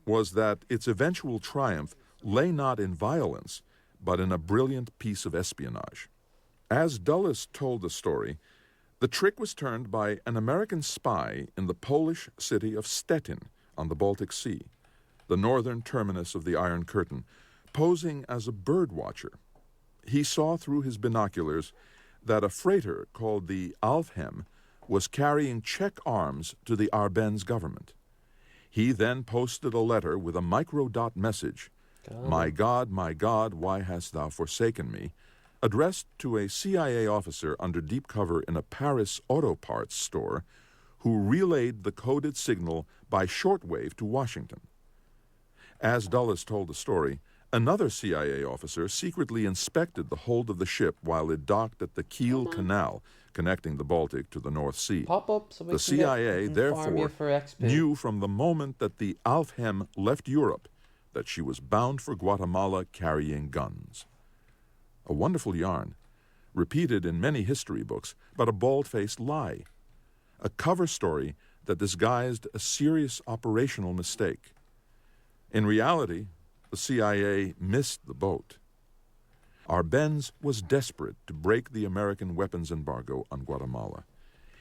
was that its eventual triumph lay not in violence, but in a brilliant piece of espionage. As Dulles told the story, the trick was turned by an American spy in the Polish city of Stettin on the Baltic Sea, the northern terminus of the Iron Curtain, posing as a bird watcher. He saw through his binoculars that a freighter called the Alfhem was carrying Czech arms to the Arbenz government. He then posted a letter with a microdot message, my God, why hast thou forsaken me?" addressed to a CIA officer under deep cover in a Paris auto parts store who relayed the coded signal by shortwave to Washington. As Dulles told the story, another CIA officer secretly inspected the hold of the ship while it docked at the Kiel Canal, connecting the Baltic to the North Sea. The CIA, therefore, knew from the moment that the Alfhem left Europe that she was bound for Guatemala carrying guns. A wonderful yarn, repeated in many history books, but a bald-faced lie. A cover story that disguised a serious operational mistake. In reality, the CIA missed the boat. Arbenz was desperate to break the American weapons embargo on Guatemala.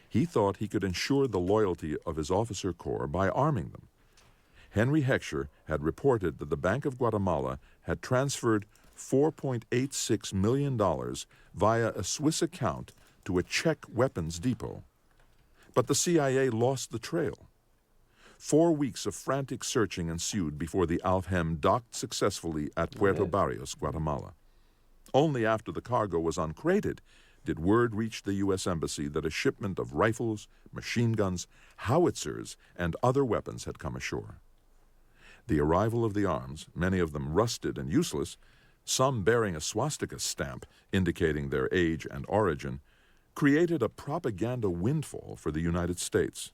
He thought he could ensure the loyalty of his officer corps by arming them. Henry Heckscher had reported that the Bank of Guatemala had transferred $4.86 million via a Swiss account to a Czech weapons depot. But the CIA lost the trail. 4 weeks of frantic searching ensued before the Alfhem docked successfully at Puerto Barrios, Guatemala. Only after the cargo was uncrated did word reach the U.S. Embassy that a shipment of rifles, machine guns, howitzers, and other weapons had come ashore. The arrival of the arms, many of them rusted and useless, some bearing a swastika stamp indicating their age and origin, created a propaganda windfall for the United States.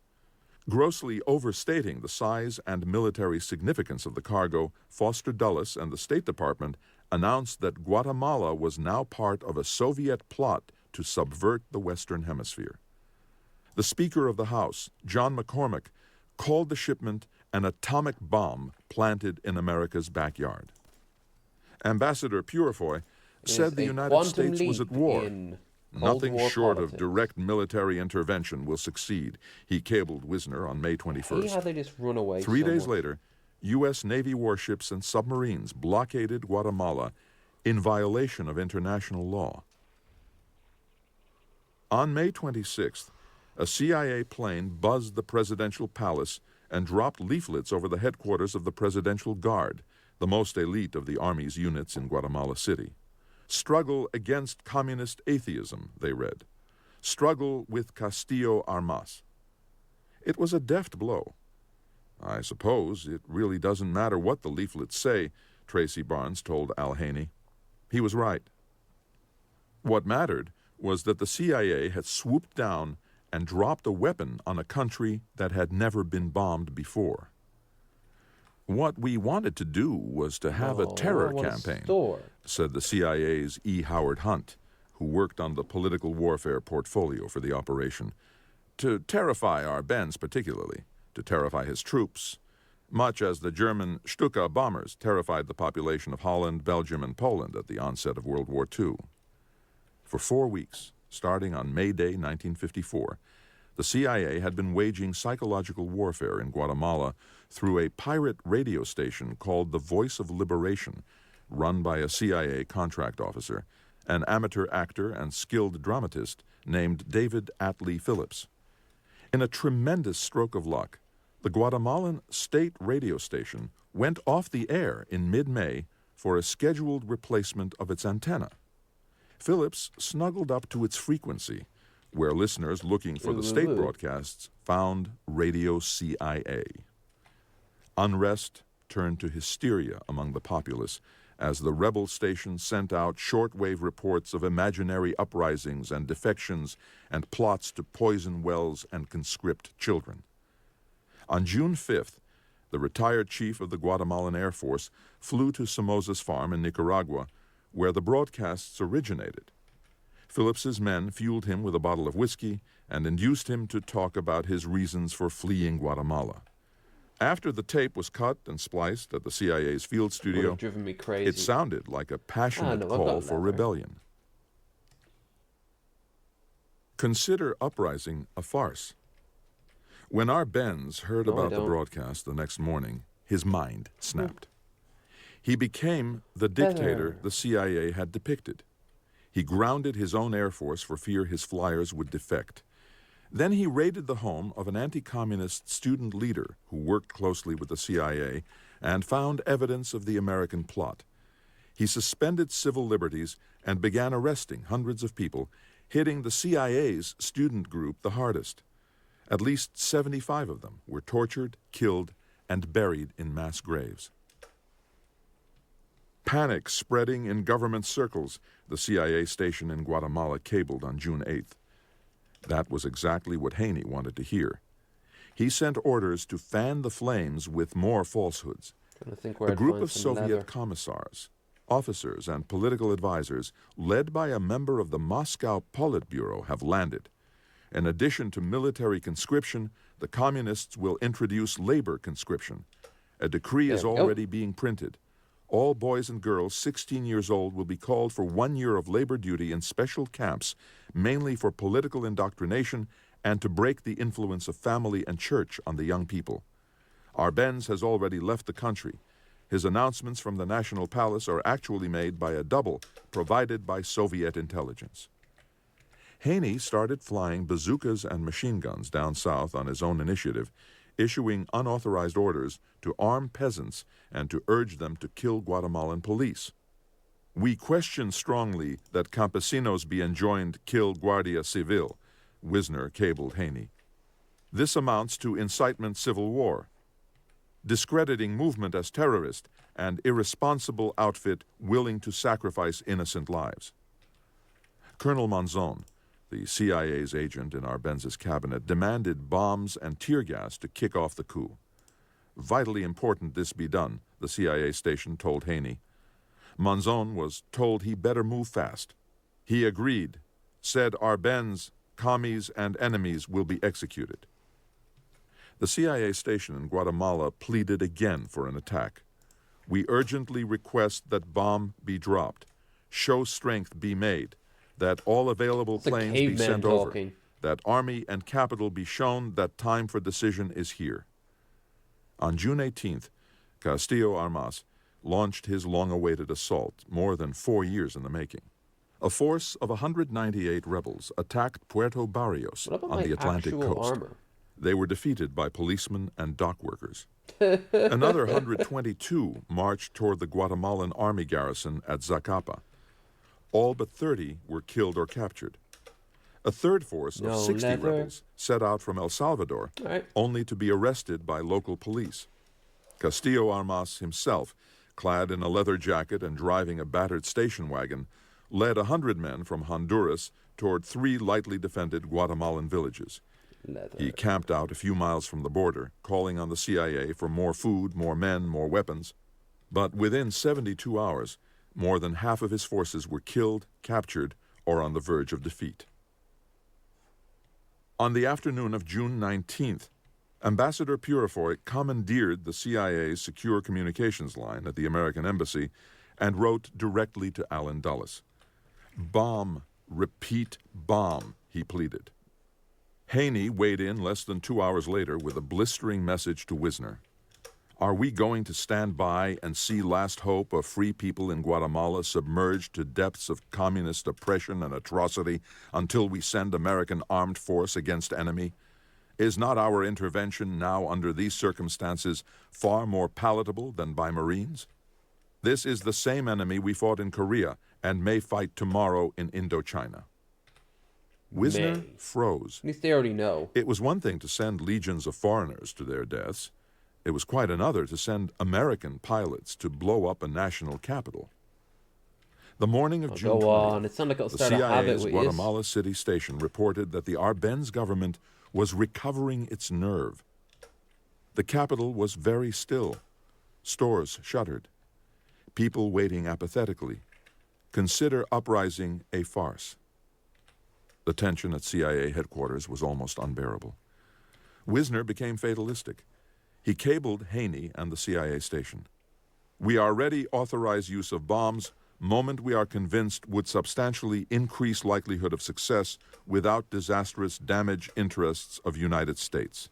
Grossly overstating the size and military significance of the cargo, Foster Dulles and the State Department announced that Guatemala was now part of a Soviet plot to subvert the Western Hemisphere. The Speaker of the House, John McCormack, called the shipment an atomic bomb planted in America's backyard. Ambassador Purifoy, said the United States was at war. Nothing short of direct military intervention will succeed, he cabled Wisner on May 21st. How they just run away 3 days later, U.S. Navy warships and submarines blockaded Guatemala in violation of international law. On May 26th, a CIA plane buzzed the presidential palace and dropped leaflets over the headquarters of the Presidential Guard, the most elite of the Army's units in Guatemala City. Struggle against communist atheism, they read. Struggle with Castillo Armas. It was a deft blow. I suppose it really doesn't matter what the leaflets say, Tracy Barnes told Al Haney. He was right. What mattered was that the CIA had swooped down and dropped a weapon on a country that had never been bombed before. What we wanted to do was to have a terror campaign, said the CIA's E. Howard Hunt, who worked on the political warfare portfolio for the operation, to terrify our Benz particularly, to terrify his troops, much as the German Stuka bombers terrified the population of Holland, Belgium, and Poland at the onset of World War II. For 4 weeks, starting on May Day 1954, the CIA had been waging psychological warfare in Guatemala through a pirate radio station called The Voice of Liberation, run by a CIA contract officer, an amateur actor and skilled dramatist named David Atlee Phillips. In a tremendous stroke of luck, the Guatemalan state radio station went off the air in mid-May for a scheduled replacement of its antenna. Phillips snuggled up to its frequency, where listeners looking for the state broadcasts found Radio CIA. Unrest turned to hysteria among the populace as the rebel station sent out shortwave reports of imaginary uprisings and defections and plots to poison wells and conscript children. On June 5th, the retired chief of the Guatemalan Air Force flew to Somoza's farm in Nicaragua, where the broadcasts originated. Phillips's men fueled him with a bottle of whiskey and induced him to talk about his reasons for fleeing Guatemala. After the tape was cut and spliced at the CIA's field studio, it sounded like a passionate call for rebellion. Consider Uprising a farce. When our Benz heard about the broadcast the next morning, his mind snapped. He became the dictator the CIA had depicted. He grounded his own Air Force for fear his flyers would defect. Then he raided the home of an anti-communist student leader who worked closely with the CIA and found evidence of the American plot. He suspended civil liberties and began arresting hundreds of people, hitting the CIA's student group the hardest. At least 75 of them were tortured, killed, and buried in mass graves. Panic spreading in government circles, the CIA station in Guatemala cabled on June 8th. That was exactly what Haney wanted to hear. He sent orders to fan the flames with more falsehoods. A group of Soviet commissars, officers, and political advisors, led by a member of the Moscow Politburo, have landed. In addition to military conscription, the communists will introduce labor conscription. A decree is already being printed. All boys and girls 16 years old will be called for 1 year of labor duty in special camps, mainly for political indoctrination and to break the influence of family and church on the young people. Arbenz has already left the country. His announcements from the National Palace are actually made by a double provided by Soviet intelligence. Haney started flying bazookas and machine guns down south on his own initiative, issuing unauthorized orders to arm peasants and to urge them to kill Guatemalan police. We question strongly that campesinos be enjoined kill Guardia Civil, Wisner cabled Haney. This amounts to incitement civil war, discrediting movement as terrorist, and irresponsible outfit willing to sacrifice innocent lives. Colonel Monzon, the CIA's agent in Arbenz's cabinet, demanded bombs and tear gas to kick off the coup. Vitally important this be done, the CIA station told Haney. Monzon was told he better move fast. He agreed, said Arbenz, commies, and enemies will be executed. The CIA station in Guatemala pleaded again for an attack. We urgently request that bomb be dropped. show strength be made, that all available planes be sent over, that Army and Capital be shown that time for decision is here. On June 18th, Castillo Armas launched his long-awaited assault, more than 4 years in the making. A force of 198 rebels attacked Puerto Barrios on the Atlantic coast. Armor? They were defeated by policemen and dock workers. Another 122 marched toward the Guatemalan army garrison at Zacapa. All but 30 were killed or captured. A third force of 60 rebels set out from El Salvador, only to be arrested by local police. Castillo Armas himself, clad in a leather jacket and driving a battered station wagon, led 100 men from Honduras toward 3 lightly defended Guatemalan villages. He camped out a few miles from the border, calling on the CIA for more food, more men, more weapons. But within 72 hours, more than half of his forces were killed, captured, or on the verge of defeat. On the afternoon of June 19th, Ambassador Purifoy commandeered the CIA's secure communications line at the American Embassy and wrote directly to Allen Dulles. "Bomb, repeat bomb," he pleaded. Haney weighed in less than 2 hours later with a blistering message to Wisner. "Are we going to stand by and see last hope of free people in Guatemala submerged to depths of communist oppression and atrocity until we send American armed force against enemy? Is not our intervention now under these circumstances far more palatable than by Marines? This is the same enemy we fought in Korea and may fight tomorrow in Indochina." Wisner froze. At least they already know. It was one thing to send legions of foreigners to their deaths. It was quite another to send American pilots to blow up a national capital. The morning of June 20th, the CIA's Guatemala City station reported that the Arbenz government was recovering its nerve. The capital was very still. Stores shuttered. People waiting apathetically. Consider uprising a farce. The tension at CIA headquarters was almost unbearable. Wisner became fatalistic. He cabled Haney and the CIA station. "We are ready authorize use of bombs, moment we are convinced would substantially increase likelihood of success without disastrous damage interests of United States.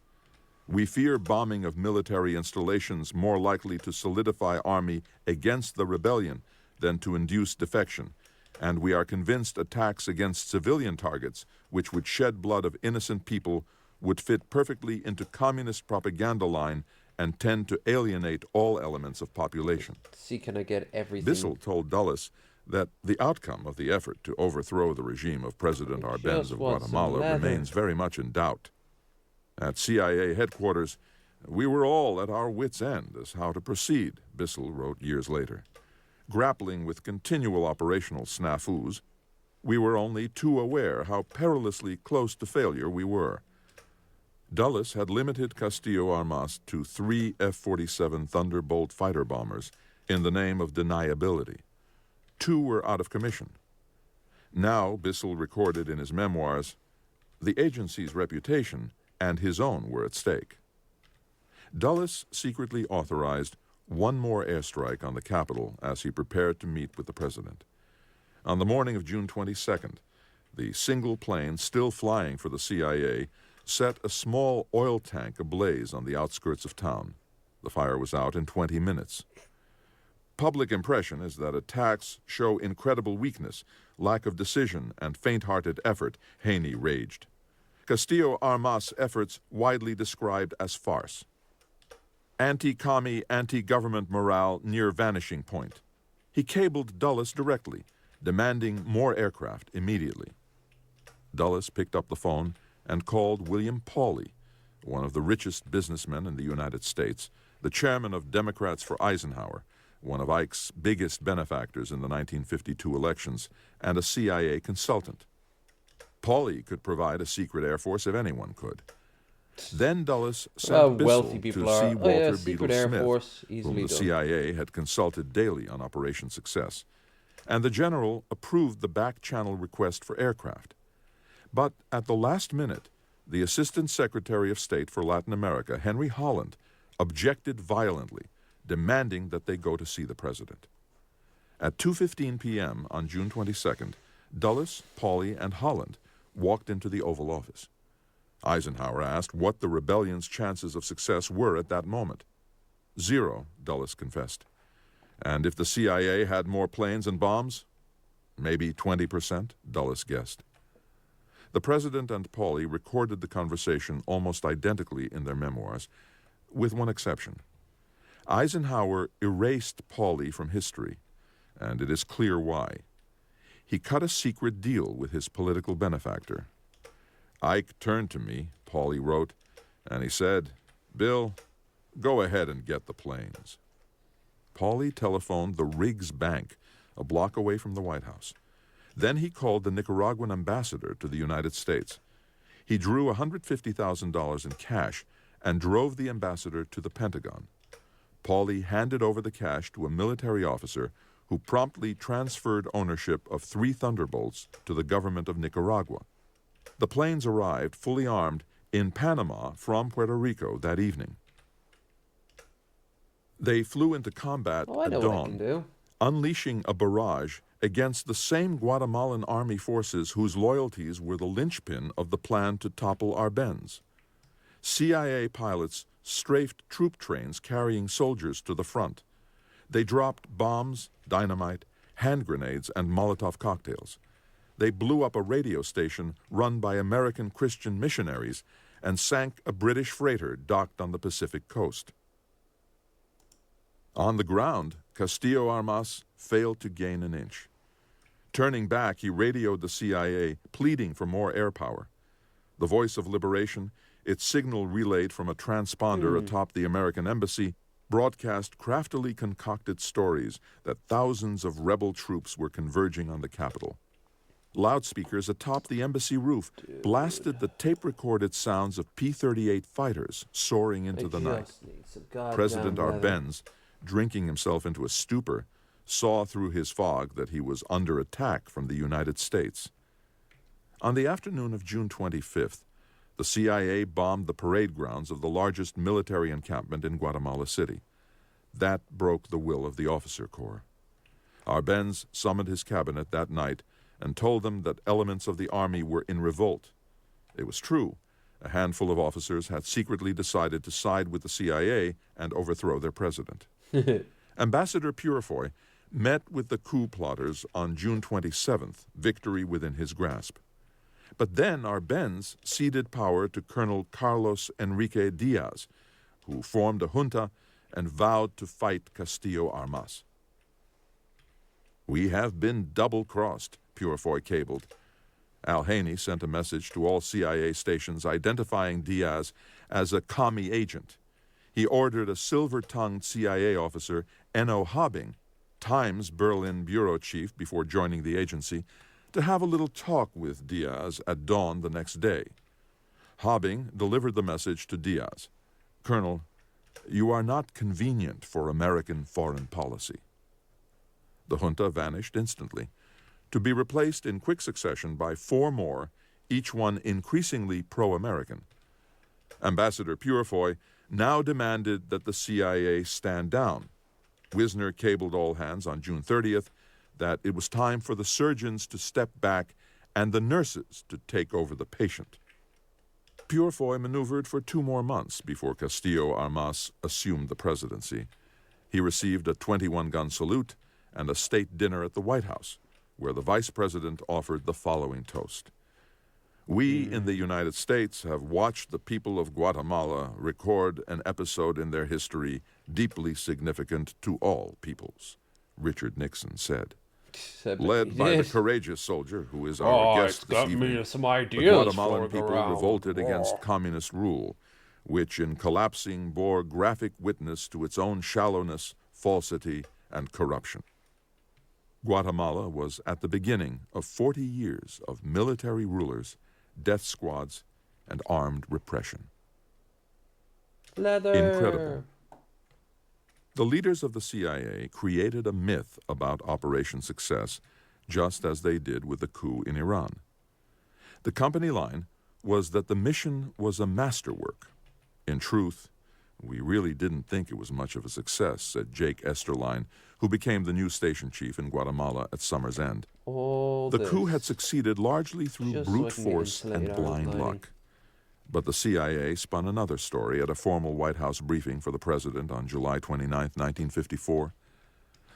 We fear bombing of military installations more likely to solidify army against the rebellion than to induce defection, and we are convinced attacks against civilian targets, which would shed blood of innocent people, would fit perfectly into communist propaganda line and tend to alienate all elements of population." See, can I get everything? Bissell told Dulles that the outcome of the effort to overthrow the regime of President Arbenz of Guatemala remains very much in doubt. At CIA headquarters, "We were all at our wits' end as how to proceed," Bissell wrote years later. "Grappling with continual operational snafus, we were only too aware how perilously close to failure we were." Dulles had limited Castillo Armas to 3 F-47 Thunderbolt fighter bombers in the name of deniability. 2 were out of commission. Now, Bissell recorded in his memoirs, the agency's reputation and his own were at stake. Dulles secretly authorized one more airstrike on the capital as he prepared to meet with the president. On the morning of June 22nd, the single plane still flying for the CIA set a small oil tank ablaze on the outskirts of town. The fire was out in 20 minutes. Public impression is that attacks show incredible weakness, lack of decision, and faint-hearted effort, Haney raged. Castillo Armas' efforts widely described as farce. Anti-commie, anti-government morale near vanishing point. He cabled Dulles directly, demanding more aircraft immediately. Dulles picked up the phone and called William Pauley, one of the richest businessmen in the United States, the chairman of Democrats for Eisenhower, one of Ike's biggest benefactors in the 1952 elections, and a CIA consultant. Pauley could provide a secret air force if anyone could. Then Dulles sent Bissell to see Walter Beadle Smith, whom the CIA had consulted daily on Operation Success, and the general approved the back-channel request for aircraft. But at the last minute, the Assistant Secretary of State for Latin America, Henry Holland, objected violently, demanding that they go to see the president. At 2:15 p.m. on June 22nd, Dulles, Pauley, and Holland walked into the Oval Office. Eisenhower asked what the rebellion's chances of success were at that moment. 0, Dulles confessed. And if the CIA had more planes and bombs? Maybe 20%, Dulles guessed. The President and Pauley recorded the conversation almost identically in their memoirs, with one exception. Eisenhower erased Pauley from history, and it is clear why. He cut a secret deal with his political benefactor. Ike turned to me, Pauley wrote, and he said, "Bill, go ahead and get the planes." Pauley telephoned the Riggs Bank, a block away from the White House. Then he called the Nicaraguan ambassador to the United States. He drew $150,000 in cash and drove the ambassador to the Pentagon. Pauley handed over the cash to a military officer who promptly transferred ownership of 3 Thunderbolts to the government of Nicaragua. The planes arrived, fully armed, in Panama from Puerto Rico that evening. They flew into combat at dawn, unleashing a barrage against the same Guatemalan army forces whose loyalties were the linchpin of the plan to topple Arbenz. CIA pilots strafed troop trains carrying soldiers to the front. They dropped bombs, dynamite, hand grenades, and Molotov cocktails. They blew up a radio station run by American Christian missionaries and sank a British freighter docked on the Pacific coast. On the ground, Castillo Armas failed to gain an inch. Turning back, he radioed the CIA, pleading for more air power. The Voice of Liberation, its signal relayed from a transponder atop the American embassy, broadcast craftily concocted stories that thousands of rebel troops were converging on the capital. Loudspeakers atop the embassy roof blasted the tape-recorded sounds of P-38 fighters soaring into the night. President Arbenz, drinking himself into a stupor, saw through his fog that he was under attack from the United States. On the afternoon of June 25th, the CIA bombed the parade grounds of the largest military encampment in Guatemala City. That broke the will of the officer corps. Arbenz summoned his cabinet that night and told them that elements of the army were in revolt. It was true. A handful of officers had secretly decided to side with the CIA and overthrow their president. Ambassador Purifoy met with the coup plotters on June 27th, victory within his grasp. But then Arbenz ceded power to Colonel Carlos Enrique Diaz, who formed a junta and vowed to fight Castillo Armas. "We have been double-crossed," Purifoy cabled. Al Haney sent a message to all CIA stations identifying Diaz as a commie agent. He ordered a silver-tongued CIA officer, Enno Hobbing, Times Berlin bureau chief before joining the agency, to have a little talk with Diaz at dawn the next day. Hobbing delivered the message to Diaz. "Colonel, you are not convenient for American foreign policy." The junta vanished instantly, to be replaced in quick succession by 4 more, each one increasingly pro-American. Ambassador Purifoy now demanded that the CIA stand down. Wisner cabled all hands on June 30th that it was time for the surgeons to step back and the nurses to take over the patient. Purifoy maneuvered for 2 more months before Castillo Armas assumed the presidency. He received a 21-gun salute and a state dinner at the White House, where the vice president offered the following toast. "We in the United States have watched the people of Guatemala record an episode in their history deeply significant to all peoples," Richard Nixon said. Led by the courageous soldier who is our guest this evening, the Guatemalan people revolted against communist rule, which in collapsing bore graphic witness to its own shallowness, falsity, and corruption. Guatemala was at the beginning of 40 years of military rulers, death squads, and armed repression. Leather. Incredible. The leaders of the CIA created a myth about Operation Success, just as they did with the coup in Iran. The company line was that the mission was a masterwork. "In truth, we really didn't think it was much of a success," said Jake Esterline, who became the new station chief in Guatemala at summer's end. The coup had succeeded largely through brute force and blind luck. But the CIA spun another story at a formal White House briefing for the president on July 29, 1954.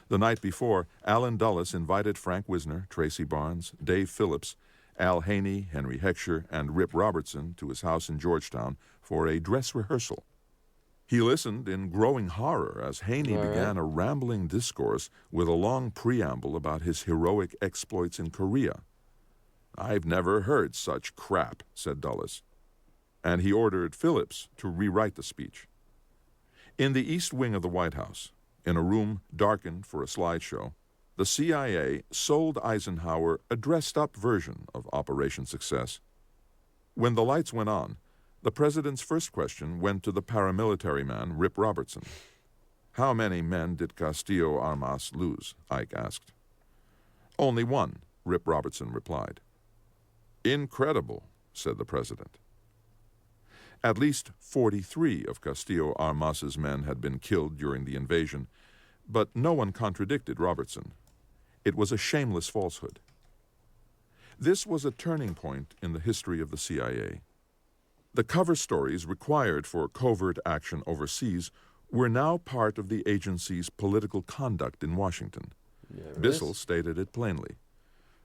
The night before, Allen Dulles invited Frank Wisner, Tracy Barnes, Dave Phillips, Al Haney, Henry Heckscher, and Rip Robertson to his house in Georgetown for a dress rehearsal. He listened in growing horror as Haney began a rambling discourse with a long preamble about his heroic exploits in Korea. "I've never heard such crap," said Dulles. And he ordered Phillips to rewrite the speech. In the East Wing of the White House, in a room darkened for a slideshow, the CIA sold Eisenhower a dressed-up version of Operation Success. When the lights went on, the president's first question went to the paramilitary man, Rip Robertson. "How many men did Castillo Armas lose?" Ike asked. "Only one," Rip Robertson replied. "Incredible," said the president. At least 43 of Castillo Armas's men had been killed during the invasion, but no one contradicted Robertson. It was a shameless falsehood. This was a turning point in the history of the CIA. The cover stories required for covert action overseas were now part of the agency's political conduct in Washington. Bissell stated it plainly.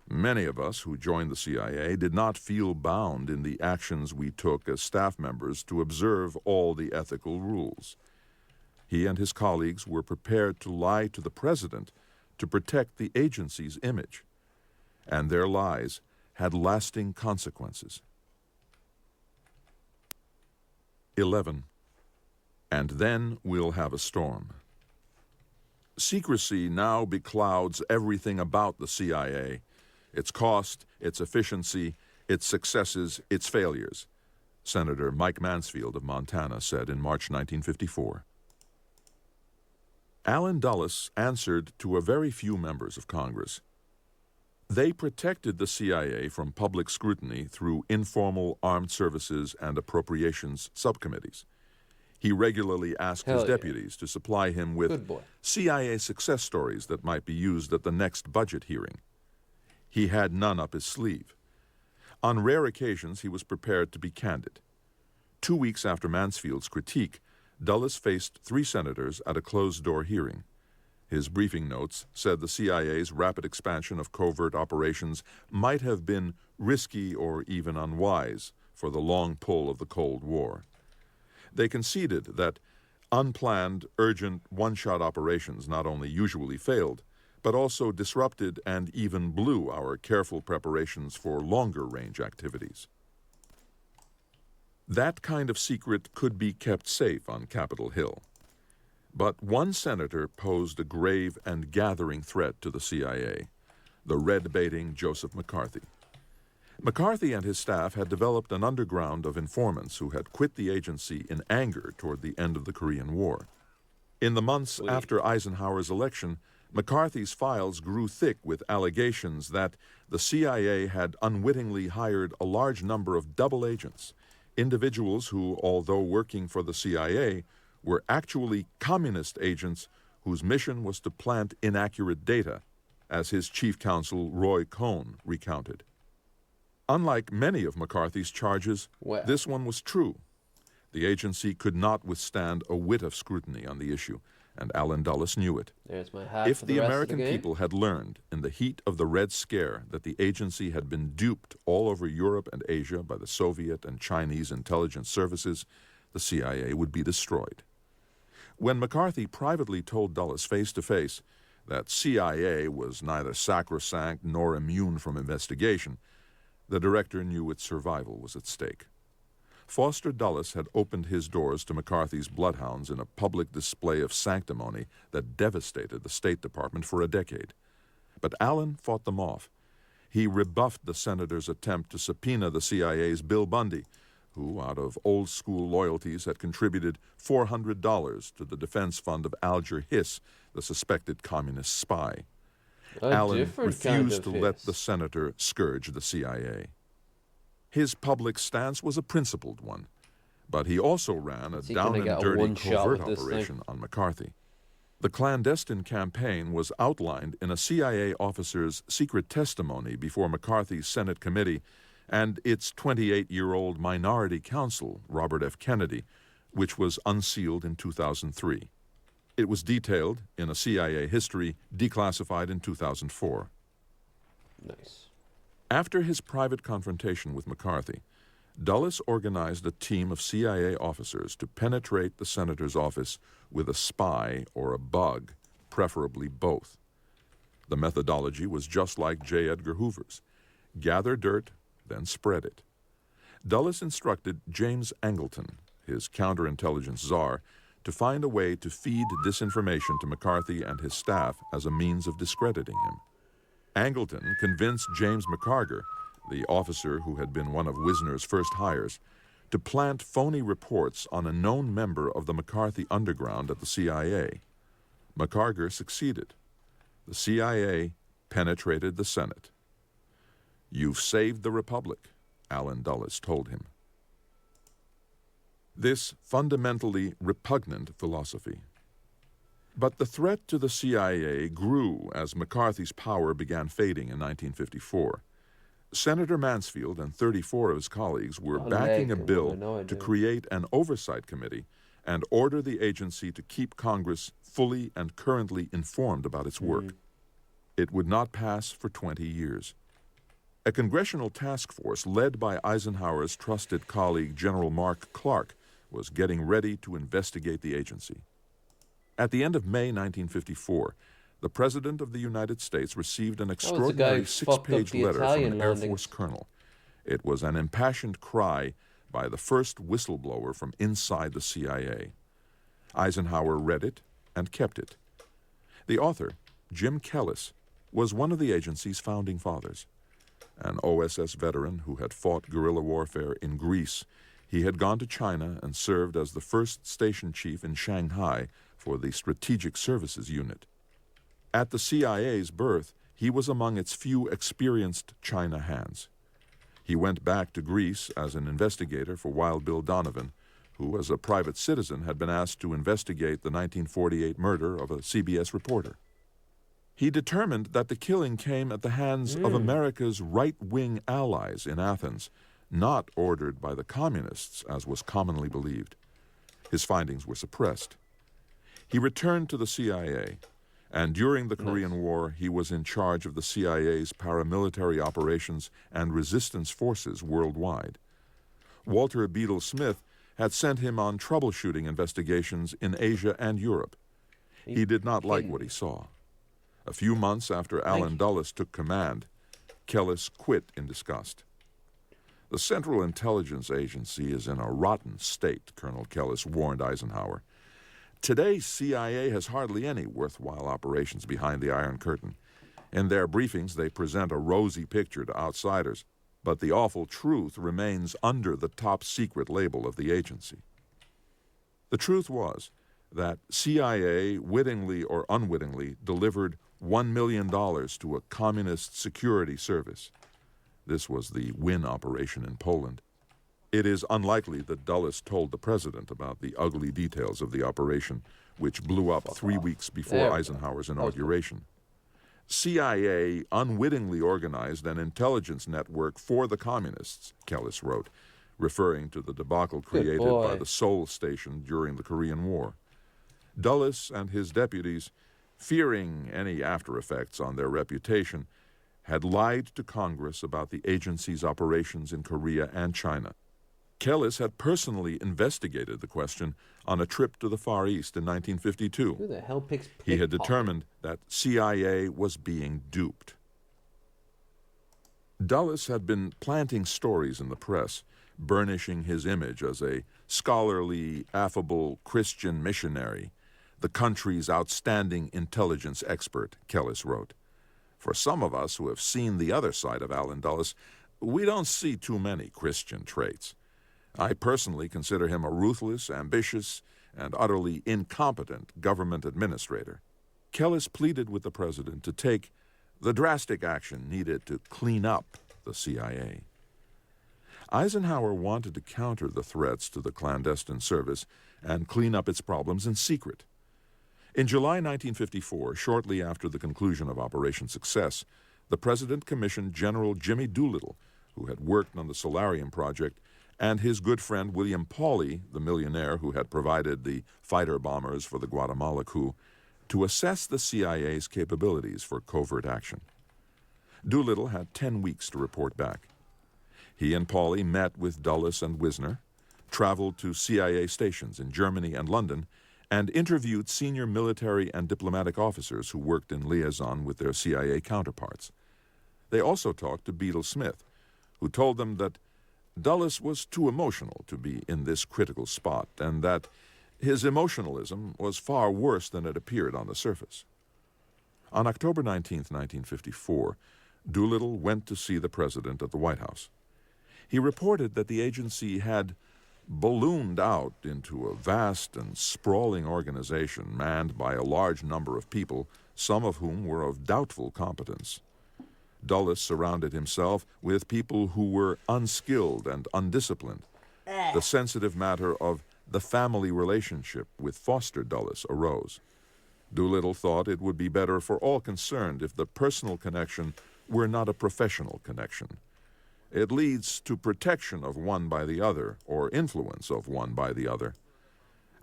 "Many of us who joined the CIA did not feel bound in the actions we took as staff members to observe all the ethical rules." He and his colleagues were prepared to lie to the president to protect the agency's image, and their lies had lasting consequences. 11. And then we'll have a storm. Secrecy now beclouds everything about the CIA, its cost, its efficiency, its successes, its failures, Senator Mike Mansfield of Montana said in March 1954. Allen Dulles answered to a very few members of Congress. They protected the CIA from public scrutiny through informal armed services and appropriations subcommittees. He regularly asked his deputies to supply him with CIA success stories that might be used at the next budget hearing. He had none up his sleeve. On rare occasions, he was prepared to be candid. 2 weeks after Mansfield's critique, Dulles faced 3 senators at a closed-door hearing. His briefing notes said the CIA's rapid expansion of covert operations might have been risky or even unwise for the long pull of the Cold War. They conceded that unplanned, urgent, one-shot operations not only usually failed, but also disrupted and even blew our careful preparations for longer-range activities. That kind of secret could be kept safe on Capitol Hill. But one senator posed a grave and gathering threat to the CIA, the red-baiting Joseph McCarthy. McCarthy and his staff had developed an underground of informants who had quit the agency in anger toward the end of the Korean War. In the months after Eisenhower's election, McCarthy's files grew thick with allegations that the CIA had unwittingly hired a large number of double agents, individuals who, although working for the CIA, were actually communist agents whose mission was to plant inaccurate data, as his chief counsel Roy Cohn recounted. Unlike many of McCarthy's charges, this one was true. The agency could not withstand a whit of scrutiny on the issue, and Allen Dulles knew it. There's my hat If for the rest American of the people had learned in the heat of the Red Scare that the agency had been duped all over Europe and Asia by the Soviet and Chinese intelligence services, the CIA would be destroyed. When McCarthy privately told Dulles face-to-face that CIA was neither sacrosanct nor immune from investigation, the director knew its survival was at stake. Foster Dulles had opened his doors to McCarthy's bloodhounds in a public display of sanctimony that devastated the State Department for a decade. But Allen fought them off. He rebuffed the senator's attempt to subpoena the CIA's Bill Bundy, who, out of old-school loyalties, had contributed $400 to the defense fund of Alger Hiss, the suspected communist spy. Allen refused to let the senator scourge the CIA. His public stance was a principled one, but he also ran a down-and-dirty covert operation on McCarthy. The clandestine campaign was outlined in a CIA officer's secret testimony before McCarthy's Senate committee and its 28-year-old minority counsel, Robert F. Kennedy, which was unsealed in 2003. It was detailed in a CIA history declassified in 2004. Nice. After his private confrontation with McCarthy, Dulles organized a team of CIA officers to penetrate the senator's office with a spy or a bug, preferably both. The methodology was just like J. Edgar Hoover's. Gather dirt, then spread it. Dulles instructed James Angleton, his counterintelligence czar, to find a way to feed disinformation to McCarthy and his staff as a means of discrediting him. Angleton convinced James McCarger, the officer who had been one of Wisner's first hires, to plant phony reports on a known member of the McCarthy underground at the CIA. McCarger succeeded. The CIA penetrated the Senate. "You've saved the Republic," Allen Dulles told him. This fundamentally repugnant philosophy. But the threat to the CIA grew as McCarthy's power began fading in 1954. Senator Mansfield and 34 of his colleagues were backing a bill to create an oversight committee and order the agency to keep Congress fully and currently informed about its work. It would not pass for 20 years. A congressional task force led by Eisenhower's trusted colleague General Mark Clark was getting ready to investigate the agency. At the end of May 1954, the President of the United States received an extraordinary 6-page letter from an Air Force colonel. It was an impassioned cry by the first whistleblower from inside the CIA. Eisenhower read it and kept it. The author, Jim Kellis, was one of the agency's founding fathers. An OSS veteran who had fought guerrilla warfare in Greece, he had gone to China and served as the first station chief in Shanghai for the Strategic Services Unit. At the CIA's birth, he was among its few experienced China hands. He went back to Greece as an investigator for Wild Bill Donovan, who as a private citizen had been asked to investigate the 1948 murder of a CBS reporter. He determined that the killing came at the hands of America's right-wing allies in Athens, not ordered by the communists, as was commonly believed. His findings were suppressed. He returned to the CIA, and during the Korean War, he was in charge of the CIA's paramilitary operations and resistance forces worldwide. Walter Beadle Smith had sent him on troubleshooting investigations in Asia and Europe. He did not like what he saw. A few months after Allen Dulles took command, Kellis quit in disgust. "The Central Intelligence Agency is in a rotten state," Colonel Kellis warned Eisenhower. "Today's CIA has hardly any worthwhile operations behind the Iron Curtain. In their briefings, they present a rosy picture to outsiders, but the awful truth remains under the top-secret label of the agency." The truth was that CIA, wittingly or unwittingly, delivered $1 million to a communist security service. This was the Win operation in Poland. It is unlikely that Dulles told the president about the ugly details of the operation, which blew up 3 weeks before Eisenhower's inauguration. CIA unwittingly organized an intelligence network for the communists, Kellis wrote, referring to the debacle created by the Seoul station during the Korean War. Dulles and his deputies, fearing any after effects on their reputation, had lied to Congress about the agency's operations in Korea and China. Kellis had personally investigated the question on a trip to the Far East in 1952. Who the hell picks pickpocket? He had determined that CIA was being duped. Dulles had been planting stories in the press, burnishing his image as a scholarly, affable Christian missionary, the country's outstanding intelligence expert, Kellis wrote. For some of us who have seen the other side of Allen Dulles, we don't see too many Christian traits. I personally consider him a ruthless, ambitious, and utterly incompetent government administrator. Kellis pleaded with the president to take the drastic action needed to clean up the CIA. Eisenhower wanted to counter the threats to the clandestine service and clean up its problems in secret. In July 1954, shortly after the conclusion of Operation Success, the President commissioned General Jimmy Doolittle, who had worked on the Solarium project, and his good friend William Pauley, the millionaire who had provided the fighter bombers for the Guatemala coup, to assess the CIA's capabilities for covert action. Doolittle had 10 weeks to report back. He and Pauley met with Dulles and Wisner, traveled to CIA stations in Germany and London, and interviewed senior military and diplomatic officers who worked in liaison with their CIA counterparts. They also talked to Beadle Smith, who told them that Dulles was too emotional to be in this critical spot, and that his emotionalism was far worse than it appeared on the surface. On October 19, 1954, Doolittle went to see the President at the White House. He reported that the agency had ballooned out into a vast and sprawling organization manned by a large number of people, some of whom were of doubtful competence. Dulles surrounded himself with people who were unskilled and undisciplined. The sensitive matter of the family relationship with Foster Dulles arose. Doolittle thought it would be better for all concerned if the personal connection were not a professional connection. It leads to protection of one by the other, or influence of one by the other.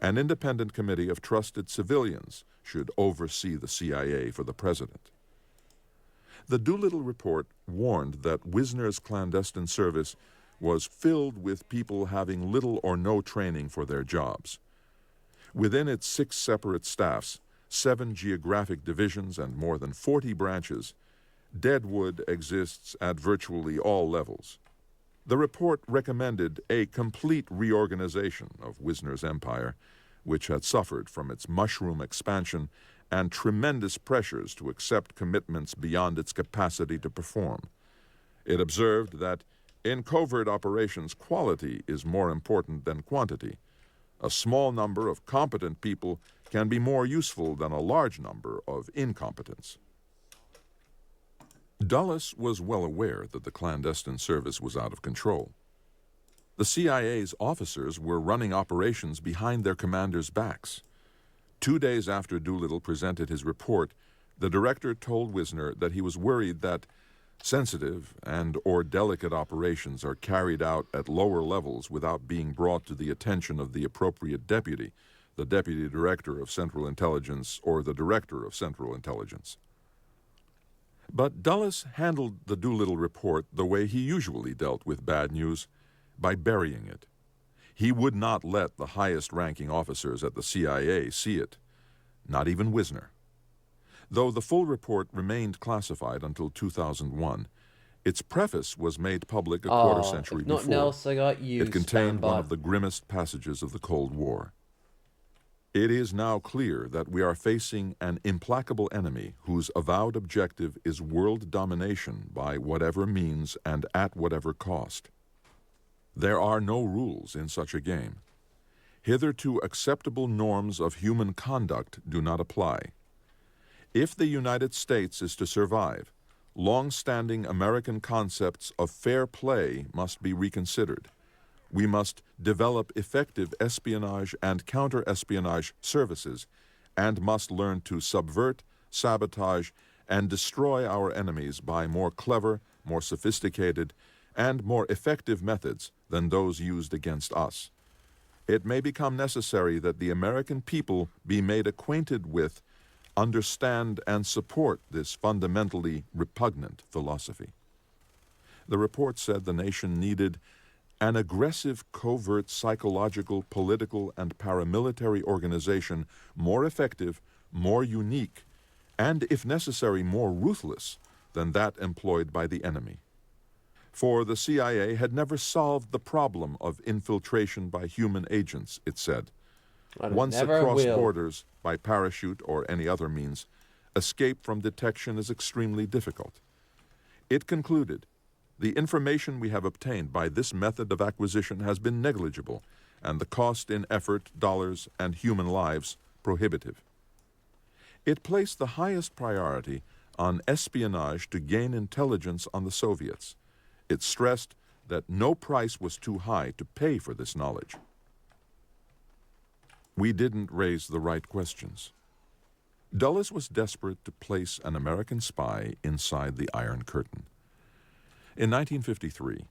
An independent committee of trusted civilians should oversee the CIA for the President. The Doolittle report warned that Wisner's clandestine service was filled with people having little or no training for their jobs. Within its 6 separate staffs, 7 geographic divisions, and more than 40 branches, deadwood exists at virtually all levels. The report recommended a complete reorganization of Wisner's empire, which had suffered from its mushroom expansion and tremendous pressures to accept commitments beyond its capacity to perform. It observed that in covert operations, quality is more important than quantity. A small number of competent people can be more useful than a large number of incompetents. Dulles was well aware that the clandestine service was out of control. The CIA's officers were running operations behind their commanders' backs. 2 days after Doolittle presented his report, the director told Wisner that he was worried that sensitive and/or delicate operations are carried out at lower levels without being brought to the attention of the appropriate deputy, the Deputy Director of Central Intelligence or the Director of Central Intelligence. But Dulles handled the Doolittle report the way he usually dealt with bad news, by burying it. He would not let the highest-ranking officers at the CIA see it, not even Wisner. Though the full report remained classified until 2001, its preface was made public a quarter century before. Nothing else, I got you, it contained one of the grimmest passages of the Cold War. It is now clear that we are facing an implacable enemy whose avowed objective is world domination by whatever means and at whatever cost. There are no rules in such a game. Hitherto acceptable norms of human conduct do not apply. If the United States is to survive, long-standing American concepts of fair play must be reconsidered. We must develop effective espionage and counter-espionage services and must learn to subvert, sabotage, and destroy our enemies by more clever, more sophisticated, and more effective methods than those used against us. It may become necessary that the American people be made acquainted with, understand, and support this fundamentally repugnant philosophy. The report said the nation needed an aggressive, covert, psychological, political, and paramilitary organization more effective, more unique, and, if necessary, more ruthless than that employed by the enemy. For the CIA had never solved the problem of infiltration by human agents, it said. Once across borders, by parachute or any other means, escape from detection is extremely difficult. It concluded, the information we have obtained by this method of acquisition has been negligible, and the cost in effort, dollars, and human lives prohibitive. It placed the highest priority on espionage to gain intelligence on the Soviets. It stressed that no price was too high to pay for this knowledge. We didn't raise the right questions. Dulles was desperate to place an American spy inside the Iron Curtain. In 1953,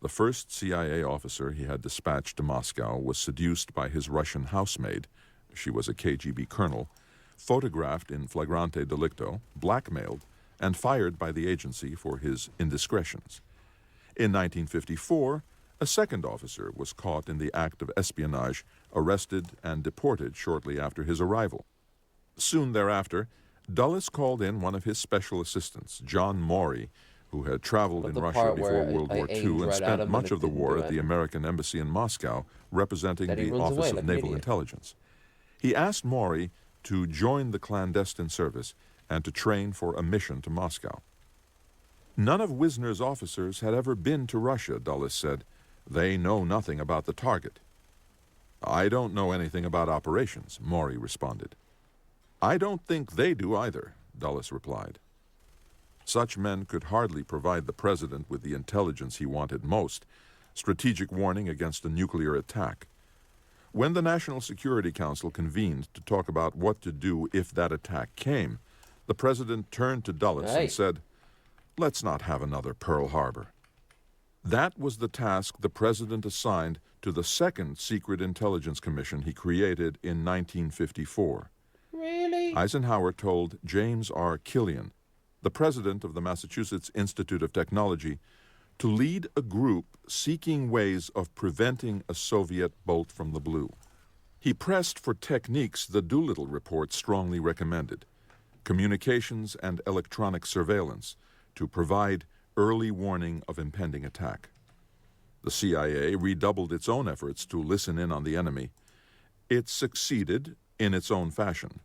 the first CIA officer he had dispatched to Moscow was seduced by his Russian housemaid. She was a KGB colonel, photographed in flagrante delicto, blackmailed, and fired by the agency for his indiscretions. In 1954, a second officer was caught in the act of espionage, arrested and deported shortly after his arrival. Soon thereafter, Dulles called in one of his special assistants, John Maury, who had traveled in Russia before World War II and spent much of the war at the American embassy in Moscow, representing the Office of Naval Intelligence. He asked Maury to join the clandestine service and to train for a mission to Moscow. None of Wisner's officers had ever been to Russia, Dulles said. They know nothing about the target. I don't know anything about operations, Maury responded. I don't think they do either, Dulles replied. Such men could hardly provide the president with the intelligence he wanted most, strategic warning against a nuclear attack. When the National Security Council convened to talk about what to do if that attack came, the president turned to Dulles and said, "Let's not have another Pearl Harbor." That was the task the president assigned to the second Secret Intelligence Commission he created in 1954. Really? Eisenhower told James R. Killian, the president of the Massachusetts Institute of Technology, to lead a group seeking ways of preventing a Soviet bolt from the blue. He pressed for techniques the Doolittle report strongly recommended: communications and electronic surveillance to provide early warning of impending attack. The CIA redoubled its own efforts to listen in on the enemy. It succeeded in its own fashion.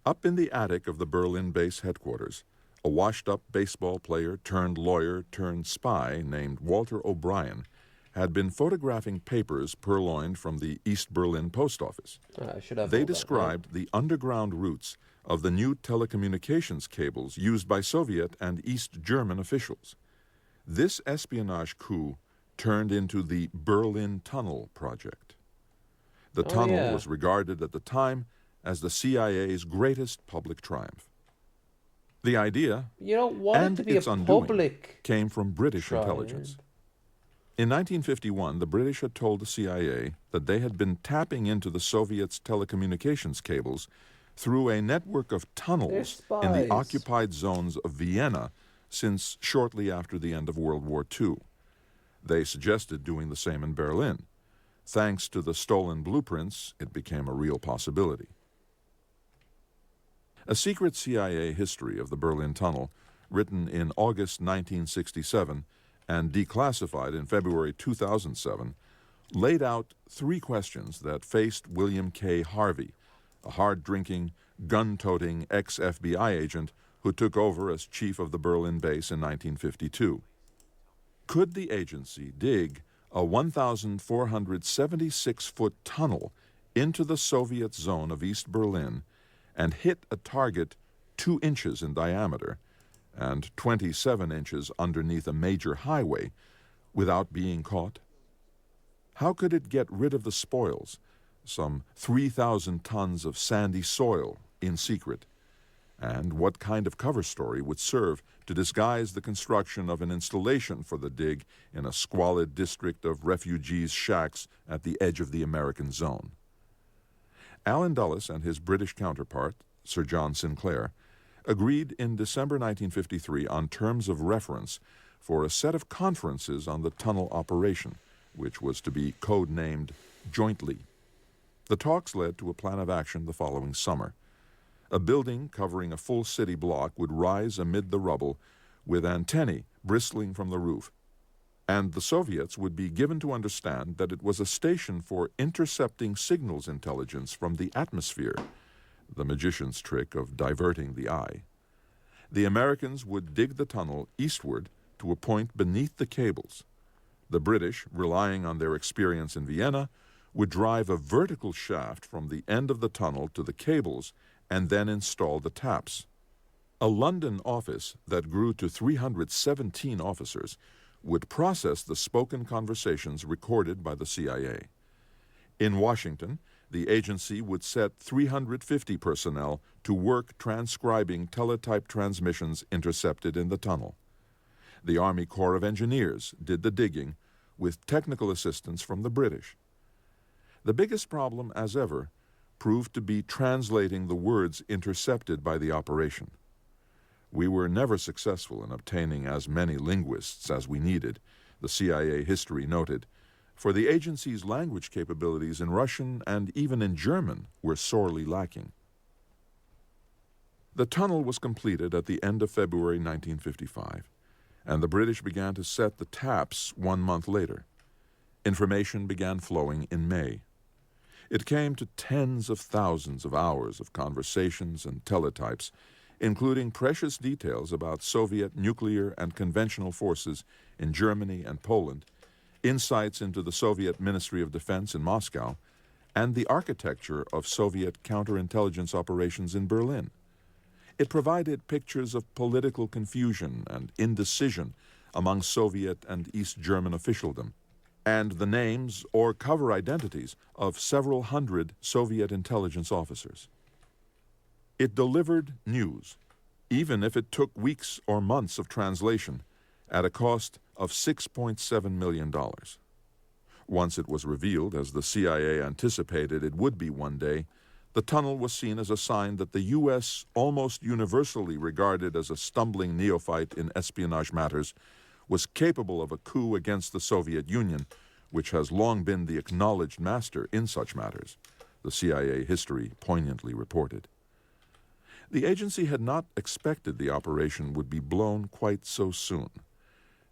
Up in the attic of the Berlin base headquarters, a washed-up baseball player turned lawyer turned spy named Walter O'Brien had been photographing papers purloined from the East Berlin post office. They described the underground routes of the new telecommunications cables used by Soviet and East German officials. This espionage coup turned into the Berlin Tunnel project. The tunnel was regarded at the time as the CIA's greatest public triumph. The idea and its undoing came from British intelligence. In 1951, the British had told the CIA that they had been tapping into the Soviets' telecommunications cables through a network of tunnels in the occupied zones of Vienna since shortly after the end of World War II. They suggested doing the same in Berlin. Thanks to the stolen blueprints, it became a real possibility. A secret CIA history of the Berlin Tunnel, written in August 1967 and declassified in February 2007, laid out 3 questions that faced William K. Harvey, a hard-drinking, gun-toting ex-FBI agent who took over as chief of the Berlin base in 1952. Could the agency dig a 1,476-foot tunnel into the Soviet zone of East Berlin and hit a target 2 inches in diameter and 27 inches underneath a major highway without being caught? How could it get rid of the spoils, some 3,000 tons of sandy soil, in secret? And what kind of cover story would serve to disguise the construction of an installation for the dig in a squalid district of refugees' shacks at the edge of the American zone? Allen Dulles and his British counterpart, Sir John Sinclair, agreed in December 1953 on terms of reference for a set of conferences on the tunnel operation, which was to be code-named Jointly. The talks led to a plan of action the following summer. A building covering a full city block would rise amid the rubble with antennae bristling from the roof, and the Soviets would be given to understand that it was a station for intercepting signals intelligence from the atmosphere, the magician's trick of diverting the eye. The Americans would dig the tunnel eastward to a point beneath the cables. The British, relying on their experience in Vienna, would drive a vertical shaft from the end of the tunnel to the cables and then install the taps. A London office that grew to 317 officers would process the spoken conversations recorded by the CIA. In Washington, The agency would set 350 personnel to work transcribing teletype transmissions intercepted in the tunnel. The Army Corps of Engineers did the digging with technical assistance from the British. The biggest problem, as ever, proved to be translating the words intercepted by the operation. We were never successful in obtaining as many linguists as we needed, the CIA history noted, for the agency's language capabilities in Russian and even in German were sorely lacking. The tunnel was completed at the end of February 1955, and the British began to set the taps 1 month later. Information began flowing in May. It came to tens of thousands of hours of conversations and teletypes, including precious details about Soviet nuclear and conventional forces in Germany and Poland, insights into the Soviet Ministry of Defense in Moscow, and the architecture of Soviet counterintelligence operations in Berlin. It provided pictures of political confusion and indecision among Soviet and East German officialdom, and the names or cover identities of several hundred Soviet intelligence officers. It delivered news, even if it took weeks or months of translation, at a cost of $6.7 million. Once it was revealed, as the CIA anticipated it would be one day, the tunnel was seen as a sign that the U.S., almost universally regarded as a stumbling neophyte in espionage matters, was capable of a coup against the Soviet Union, which has long been the acknowledged master in such matters, the CIA history poignantly reported. The agency had not expected the operation would be blown quite so soon.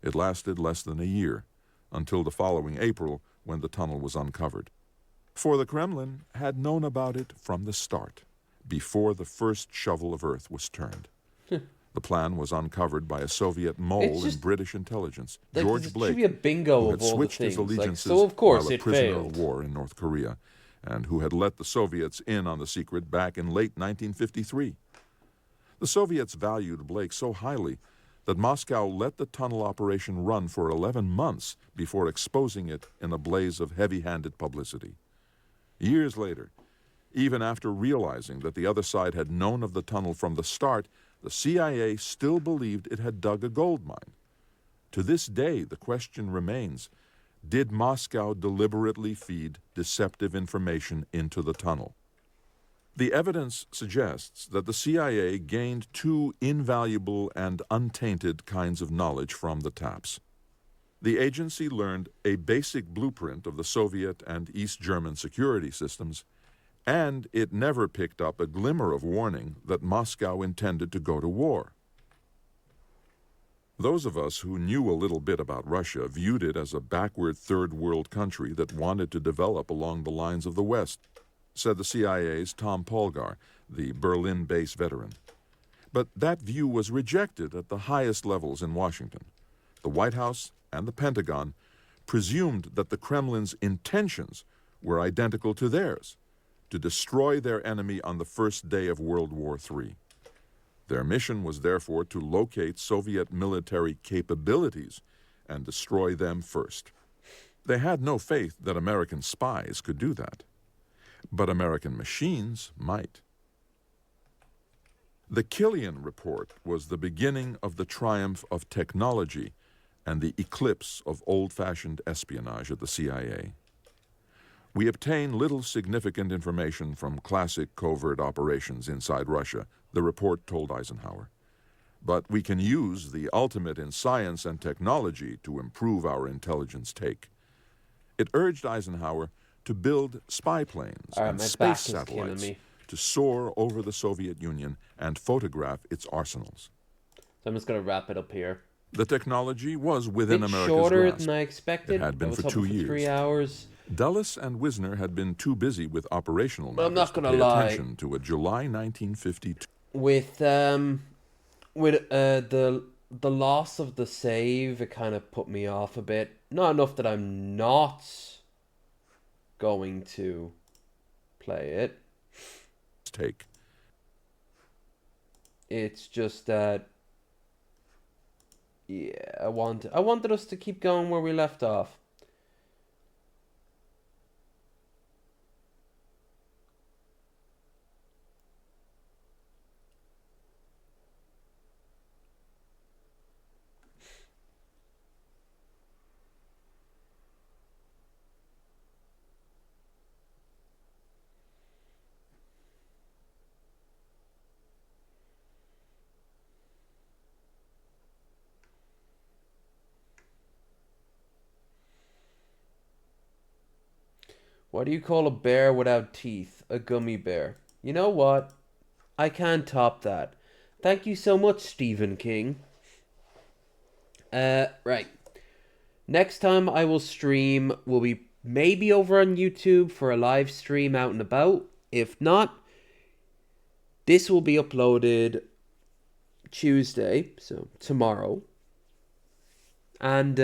It lasted less than a year, until the following April, when the tunnel was uncovered. For the Kremlin had known about it from the start, before the first shovel of earth was turned. The plan was uncovered by a Soviet mole in British intelligence, George Blake, should be a bingo who of had all switched the his things. allegiances So of course while a it prisoner failed. of war in North Korea, and who had let the Soviets in on the secret back in late 1953. The Soviets valued Blake so highly that Moscow let the tunnel operation run for 11 months before exposing it in a blaze of heavy-handed publicity. Years later, even after realizing that the other side had known of the tunnel from the start, the CIA still believed it had dug a gold mine. To this day, the question remains, did Moscow deliberately feed deceptive information into the tunnel? The evidence suggests that the CIA gained two invaluable and untainted kinds of knowledge from the taps. The agency learned a basic blueprint of the Soviet and East German security systems, and it never picked up a glimmer of warning that Moscow intended to go to war. Those of us who knew a little bit about Russia viewed it as a backward third world country that wanted to develop along the lines of the West, said the CIA's Tom Polgar, the Berlin-based veteran. But that view was rejected at the highest levels in Washington. The White House and the Pentagon presumed that the Kremlin's intentions were identical to theirs, to destroy their enemy on the first day of World War III. Their mission was therefore to locate Soviet military capabilities and destroy them first. They had no faith that American spies could do that, but American machines might. The Killian Report was the beginning of the triumph of technology and the eclipse of old-fashioned espionage at the CIA. We obtain little significant information from classic covert operations inside Russia, the report told Eisenhower. But we can use the ultimate in science and technology to improve our intelligence take. It urged Eisenhower to build spy planes and space satellites to soar over the Soviet Union and photograph its arsenals. So I'm just going to wrap it up here. The technology was within America's shorter grasp. than I expected. It had been for 2 years. 3 hours. Dulles and Wisner had been too busy with operational matters I'm not to gonna pay lie. attention to a July 1952. With the loss of the save, it kind of put me off a bit. Not enough that I'm not going to play it. Take. It's just that, yeah, I wanted us to keep going where we left off. What do you call a bear without teeth? A gummy bear. You know what? I can't top that. Thank you so much, Stephen King. Right. Next time I will stream will be maybe over on YouTube for a live stream out and about. If not, this will be uploaded Tuesday, so tomorrow. And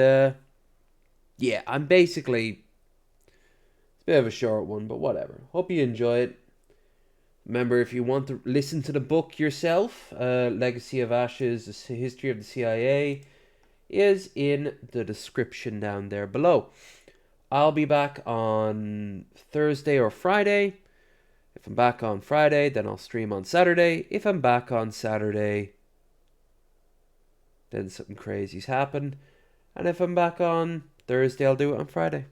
yeah, I'm basically, it's a bit of a short one, but whatever. Hope you enjoy it. Remember, if you want to listen to the book yourself, Legacy of Ashes, The History of the CIA, is in the description down there below. I'll be back on Thursday or Friday. If I'm back on Friday, then I'll stream on Saturday. If I'm back on Saturday, then something crazy's happened. And if I'm back on Thursday, I'll do it on Friday.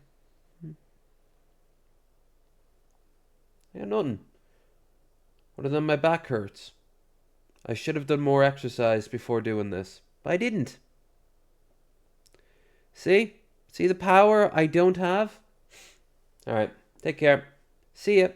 Yeah, nothing. Other than my back hurts. I should have done more exercise before doing this, but I didn't. See? See the power I don't have? Alright, take care. See ya.